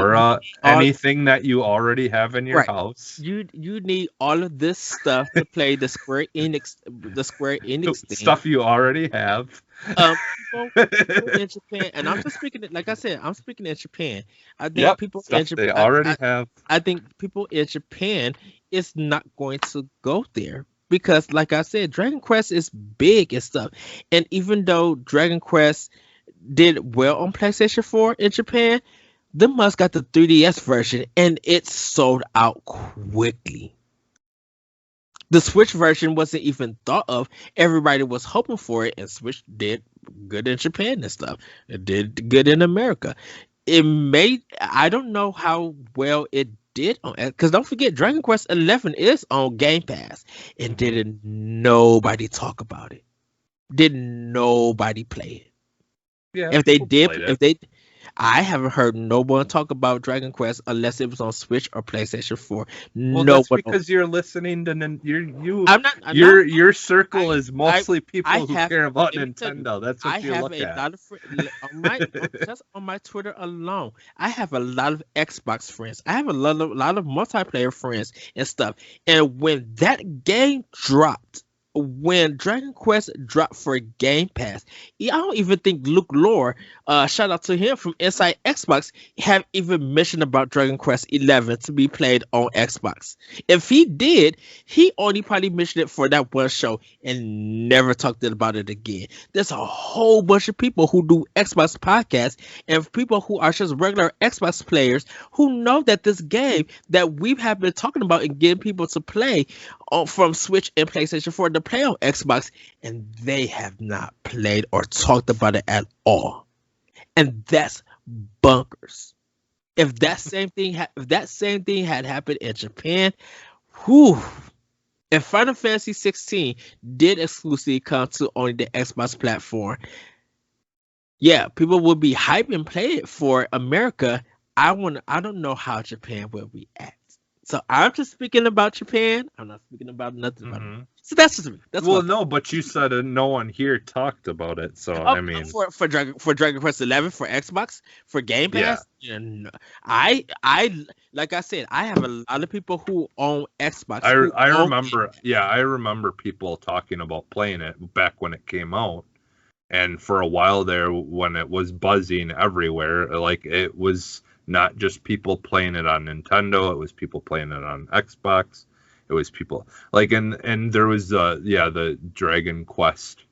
or anything that you already have in your house. You need all of this stuff to play the Square Enix thing. Stuff you already have. People in Japan, and I'm just speaking it like I said, I'm speaking in Japan. I think people in Japan they already have. I think people in Japan is not going to go there. Because like I said, Dragon Quest is big and stuff. And even though Dragon Quest did well on PlayStation 4 in Japan, the must got the 3DS version and it sold out quickly. The Switch version wasn't even thought of. Everybody was hoping for it, and Switch did good in Japan and stuff. It did good in America. I don't know how well it did on, because don't forget Dragon Quest 11 is on Game Pass, and didn't nobody talk about it. Didn't nobody play it. Yeah, if they I haven't heard no one talk about Dragon Quest unless it was on Switch or PlayStation 4. Well, that's because you're listening to your circle is mostly people who care about Nintendo. That's what you look at. Just on my Twitter alone, I have a lot of Xbox friends. I have a lot of multiplayer friends and stuff. And when that game dropped, when Dragon Quest dropped for Game Pass, I don't even think Luke Lore, shout out to him from Inside Xbox, have even mentioned about Dragon Quest 11 to be played on Xbox. If he did, he only probably mentioned it for that one show and never talked about it again. There's a whole bunch of people who do Xbox podcasts and people who are just regular Xbox players who know that this game that we have been talking about and getting people to play from Switch and PlayStation 4 to play on Xbox, and they have not played or talked about it at all. And that's bunkers. If that same thing had happened in Japan, if Final Fantasy 16 did exclusively come to only the Xbox platform, yeah, people would be hyped and play it for America. I don't know how Japan will react. So I'm just speaking about Japan. I'm not speaking about nothing about it. So that's just me. But you said no one here talked about it. So I mean, for Dragon Quest 11 for Xbox for Game Pass, I like I said, I have a lot of people who own Xbox. I remember people talking about playing it back when it came out, and for a while there when it was buzzing everywhere, like it was. Not just people playing it on Nintendo, it was people playing it on Xbox. It was people like and there was the Dragon Quest.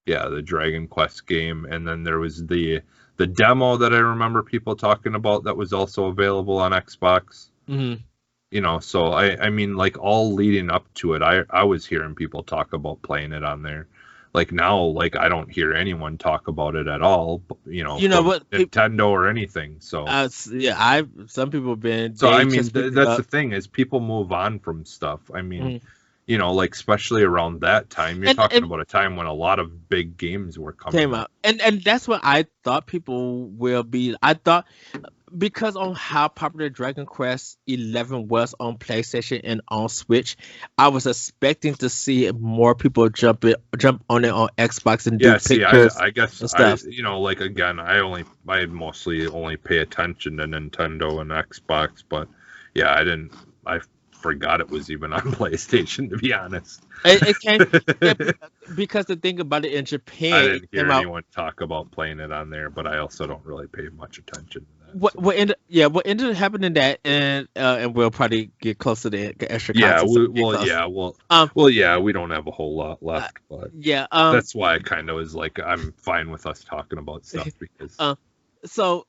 Yeah, the Dragon Quest game, and then there was the demo that I remember people talking about that was also available on Xbox. Mm-hmm. So I mean, like all leading up to it, I was hearing people talk about playing it on there. Like now, like I don't hear anyone talk about it at all. What Nintendo or anything. So some people have been. So I mean, that's the thing is people move on from stuff. I mean, like especially around that time, you're talking about a time when a lot of big games were coming out, and that's what I thought people will be. I thought. Because on how popular Dragon Quest 11 was on PlayStation and on Switch, I was expecting to see more people jump on it on Xbox and do pictures. I guess and stuff. Like again, I mostly only pay attention to Nintendo and Xbox, but yeah, I forgot it was even on PlayStation, to be honest. It came because the thing about it in Japan, I didn't hear anyone talk about playing it on there, but I also don't really pay much attention. What ended up happening that and we'll probably get close to the extra content. We don't have a whole lot left, but that's why I kind of was like I'm fine with us talking about stuff because so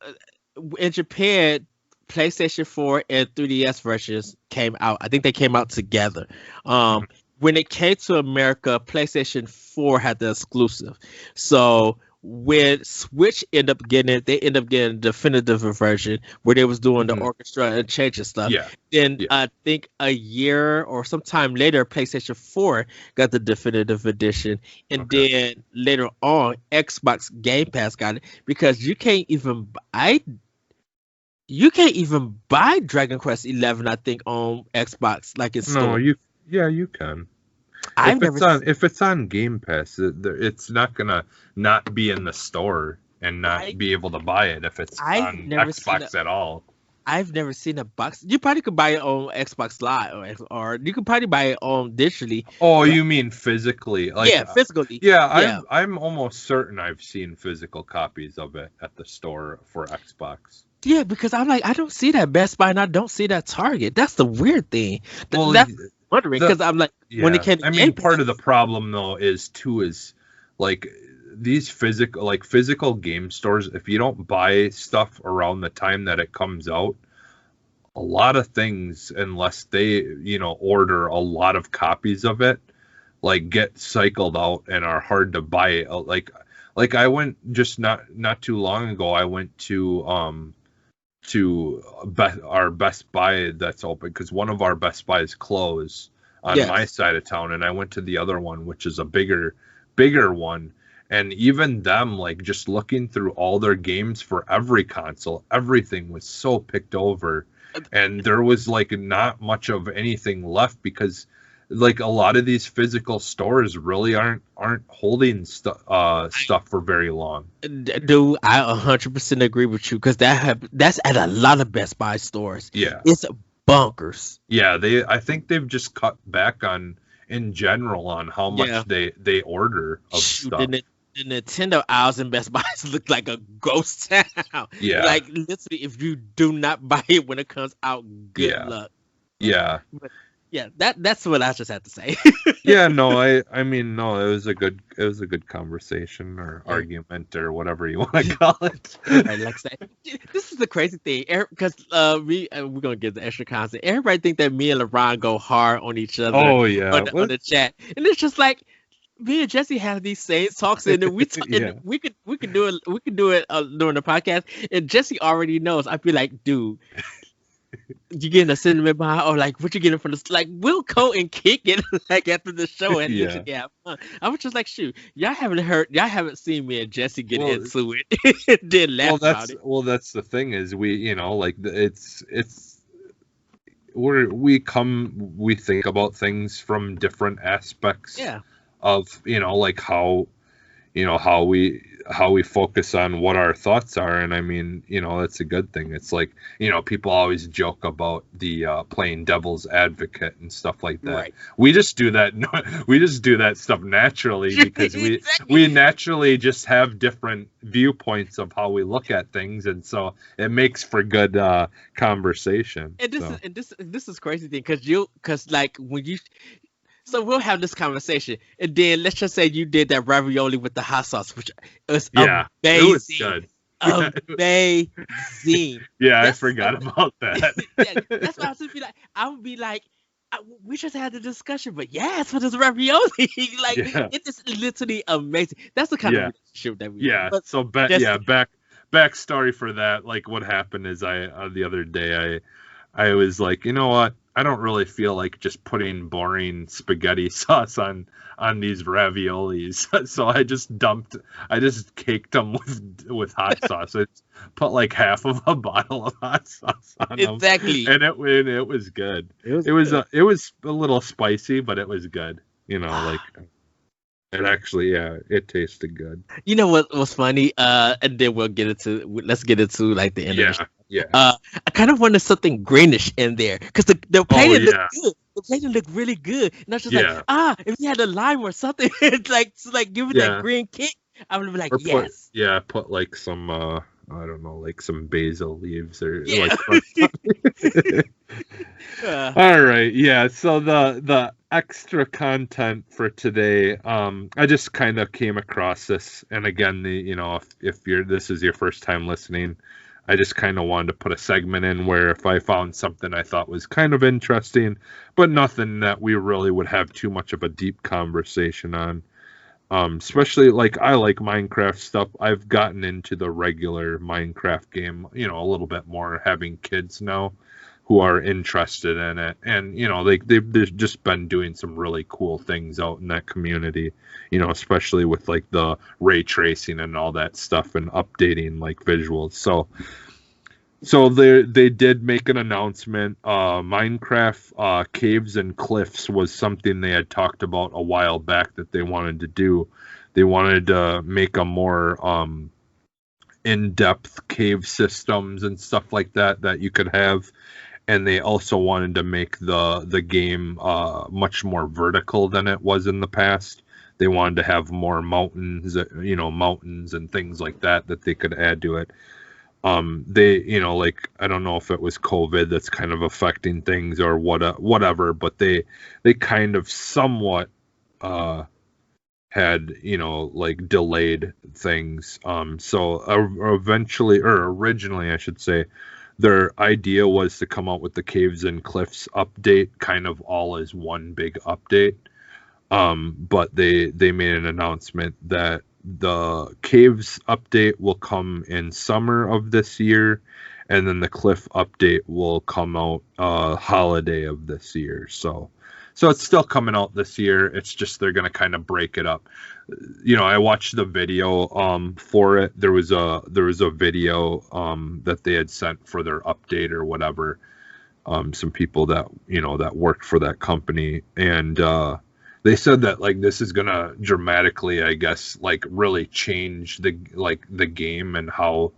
in Japan PlayStation 4 and 3DS versions came out. I think they came out together. When it came to America, PlayStation 4 had the exclusive. So when Switch ended up getting it, they ended up getting a definitive version where they was doing the orchestra and changing stuff. Yeah. Then Yeah. I think a year or sometime later, PlayStation 4 got the definitive edition, and then later on, Xbox Game Pass got it because you can't even buy Dragon Quest 11. I think on Xbox, like it's No, you can. If it's on Game Pass, it's not gonna not be in the store and not be able to buy it if it's on Xbox at all. I've never seen a box. You probably could buy it on Xbox Live, or you could probably buy it on digitally. Oh, you mean physically? Like, yeah, physically. Yeah, I'm almost certain I've seen physical copies of it at the store for Xbox. Yeah, because I'm like, I don't see that Best Buy and I don't see that Target. That's the weird thing. That's wondering because I'm like, when it came to part of the problem though is like these physical game stores, if you don't buy stuff around the time that it comes out, a lot of things, unless they order a lot of copies of it, like get cycled out and are hard to buy. Like I went just not too long ago, I went to our Best Buy that's open because one of our Best Buys closed on my side of town, and I went to the other one, which is a bigger one. And even them, like, just looking through all their games for every console, everything was so picked over, and there was like not much of anything left because like a lot of these physical stores really aren't holding stuff for very long. Dude, I 100% agree with you because that's at a lot of Best Buy stores. Yeah, it's bonkers. Yeah, I think they've just cut back in general on how much they order of stuff. The Nintendo aisles in Best Buy look like a ghost town. Yeah, like literally, if you do not buy it when it comes out, good luck. Yeah. But, yeah, that's what I just had to say. Yeah, no, I mean, no, it was a good conversation or argument or whatever you want to call it. Like say, this is the crazy thing, because we're gonna get the extra content. Everybody think that me and LeBron go hard on each other. Oh yeah, on the chat, and it's just like me and Jesse have these same talks, and we could do it during the podcast, and Jesse already knows. I'd be like, dude. You getting a cinnamon bar or like what you getting from the like we'll go and kick it like after the show and have fun. I was just like, shoot, y'all haven't seen me and Jesse get into it. Then laugh about it. Well, that's the thing is we we think about things from different aspects of like how we focus on what our thoughts are, and I mean, that's a good thing. It's like, people always joke about the playing devil's advocate and stuff like that. Right. We just do that. We just do that stuff naturally because we naturally just have different viewpoints of how we look at things, and so it makes for good conversation. And this is crazy thing because like when you. So we'll have this conversation, and then let's just say you did that ravioli with the hot sauce, which was amazing. It was good. Amazing. I forgot about that. That's why I would be like, we just had the discussion, but yes, for this ravioli, it is literally amazing. That's the kind of relationship that we have. But so backstory for that, like what happened is the other day I was like, you know what? I don't really feel like just putting boring spaghetti sauce on these raviolis. So I just caked them with hot sauce. I put like half of a bottle of hot sauce on them. Exactly. And it was good. It was a little spicy, but it was good. Like it actually, it tasted good. You know what was funny? And then let's get into like the end of the show. Yeah. I kind of wanted something greenish in there because the plating looked good. The plating looked really good, and I was just like, if you had a lime or something, like give it that green kick, I would be like, yes. Put like some I don't know, like some basil leaves or All right, so the extra content for today, I just kind of came across this, and again, if this is your first time listening, I just kind of wanted to put a segment in where if I found something I thought was kind of interesting, but nothing that we really would have too much of a deep conversation on, Especially like I like Minecraft stuff. I've gotten into the regular Minecraft game, a little bit more, having kids now who are interested in it, and they've just been doing some really cool things out in that community, especially with like the ray tracing and all that stuff and updating like visuals. So they did make an announcement. Minecraft Caves and Cliffs was something they had talked about a while back that they wanted to do. They wanted to make a more in-depth cave systems and stuff like that you could have. And they also wanted to make the game much more vertical than it was in the past. They wanted to have more mountains, mountains and things like that they could add to it. They like, I don't know if it was COVID that's kind of affecting things or whatever, but they kind of somewhat had like delayed things. So eventually, or originally I should say, their idea was to come out with the Caves and Cliffs update kind of all as one big update. But they made an announcement that the Caves update will come in summer of this year, and then the Cliff update will come out holiday of this year. So it's still coming out this year. It's just they're gonna kind of break it up. I watched the video for it. There was a video that they had sent for their update or whatever. Some people that that worked for that company, and they said that like this is gonna dramatically, I guess, like really change the game and how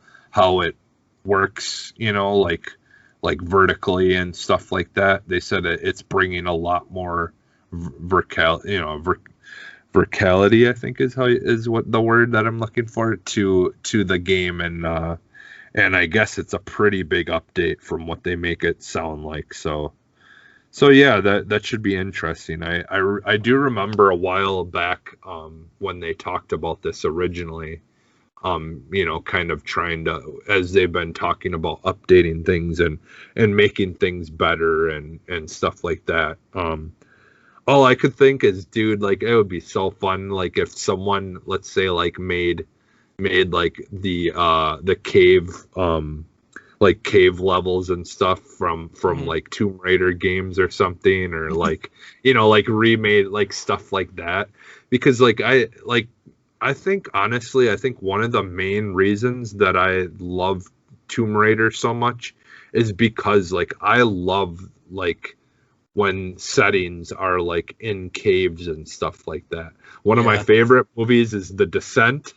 it works, like vertically and stuff like that. They said it's bringing a lot more verticality, I think is what the word that I'm looking for, to the game, and I guess it's a pretty big update from what they make it sound like. So yeah, that should be interesting. I do remember a while back when they talked about this originally, kind of trying to, as they've been talking about updating things and making things better and stuff like that. All I could think is, dude, like it would be so fun, like if someone, let's say, like made like the cave like cave levels and stuff from like Tomb Raider games or something, or like like remade like stuff like that. Because I think honestly, I think one of the main reasons that I love Tomb Raider so much is because like I love like when settings are like in caves and stuff like that. One of my favorite movies is The Descent.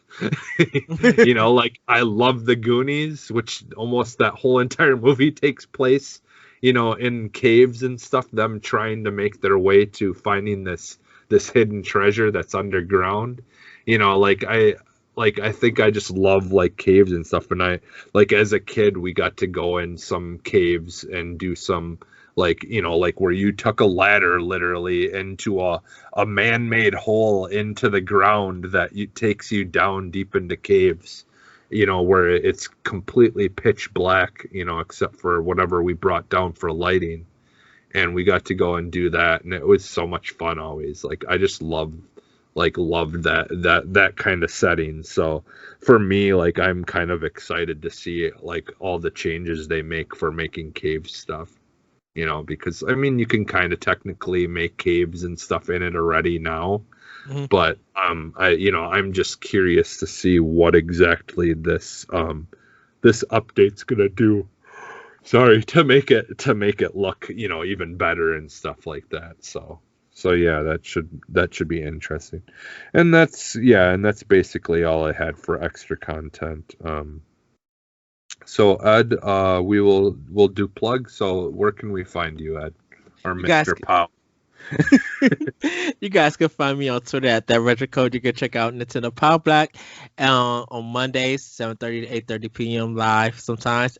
Like I love The Goonies, which almost that whole entire movie takes place, in caves and stuff, them trying to make their way to finding this hidden treasure that's underground. I think I just love like caves and stuff. And I, like, as a kid, we got to go in some caves and do some like where you took a ladder literally into a man-made hole into the ground that takes you down deep into caves, where it's completely pitch black, except for whatever we brought down for lighting. And we got to go and do that, and it was so much fun always. Like I just loved that kind of setting. So for me, like I'm kind of excited to see like all the changes they make for making cave stuff. Because I mean, you can kind of technically make caves and stuff in it already now, but I'm just curious to see what exactly this update's gonna do. Sorry, to make it look even better and stuff like that. So yeah, that should be interesting, and that's basically all I had for extra content. So Ed, we'll do plugs. So where can we find you, Ed, or Mr. Pop? You guys can find me on Twitter at that retro code. You can check out Nintendo Power Black on Mondays, 7:30 to 8:30 p.m. live sometimes.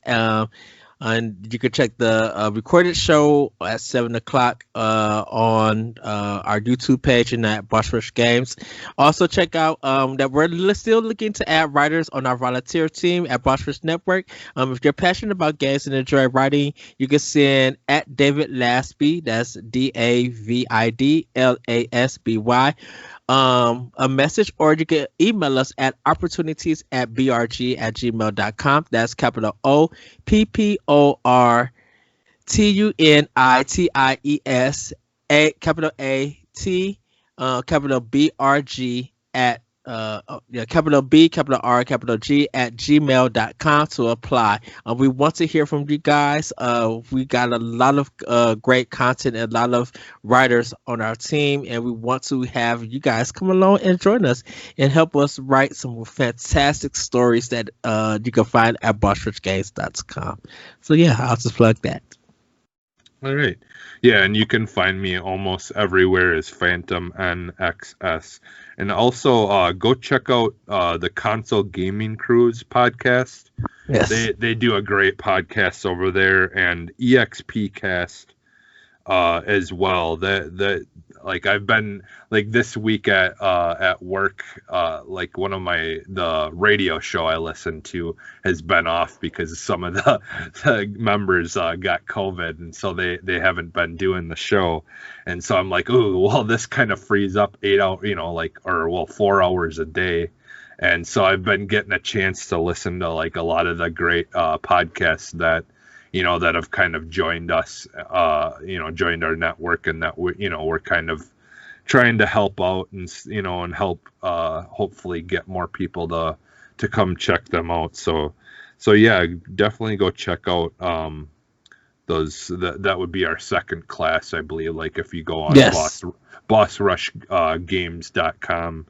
And you can check the recorded show at 7 o'clock on our YouTube page and at Boss Rush Games. Also check out that we're still looking to add writers on our volunteer team at Boss Rush Network. If you're passionate about games and enjoy writing, you can send at David Lasby, that's DavidLasby, a message, or you can email us at opportunities@brg@gmail.com. That's capital OPPORTUNITIES capital AT capital BRG at capital B, capital R, capital G at gmail.com to apply. We want to hear from you guys. We got a lot of great content and a lot of writers on our team, and we want to have you guys come along and join us and help us write some fantastic stories that you can find at bossrichgames.com. So yeah, I'll just plug that. All right. Yeah, and you can find me almost everywhere as Phantom NXS. And also go check out the Console Gaming Cruise podcast. Yes. They do a great podcast over there, and EXP Cast as well. That like I've been like this week at work, like one of the radio show I listen to has been off because some of the members got COVID, and so they haven't been doing the show. And so I'm like, ooh, well, this kind of frees up 8 hours, 4 hours a day. And so I've been getting a chance to listen to like a lot of the great podcasts that have kind of joined us, joined our network, and that we're kind of trying to help out and help hopefully get more people to come check them out. So yeah, definitely go check out those. That would be our second class, I believe. Like if you go on bossrushgames.com,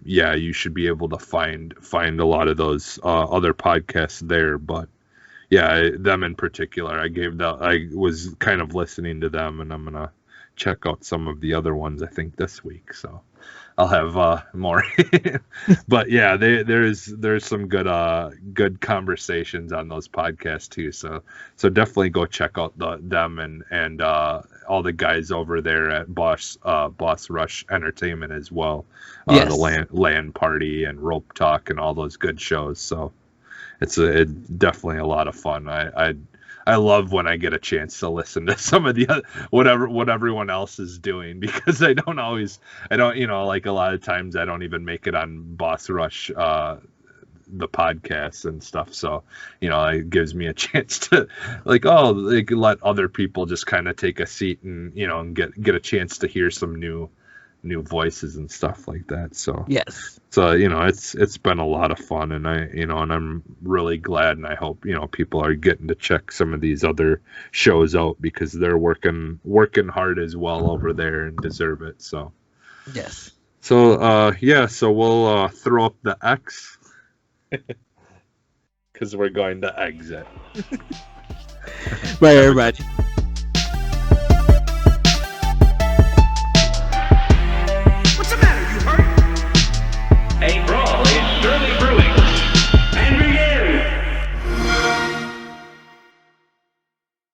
yeah, you should be able to find a lot of those other podcasts there. But yeah, them in particular, I was kind of listening to them, and I'm gonna check out some of the other ones I think this week. So I'll have more. But yeah, there's some good conversations on those podcasts too. So definitely go check out them and all the guys over there at Boss Rush Entertainment as well. Yes. The LAN Party and Rope Talk and all those good shows. So it's definitely a lot of fun. I love when I get a chance to listen to some of the what everyone else is doing, because I don't like a lot of times I don't even make it on Boss Rush the podcasts and stuff. So it gives me a chance to let other people just kind of take a seat and and get a chance to hear some new voices and stuff like that. So yes. So it's been a lot of fun, and and I'm really glad, and I hope people are getting to check some of these other shows out, because they're working hard as well over there and deserve it. So yes. So so we'll throw up the X because we're going to exit. Bye everybody.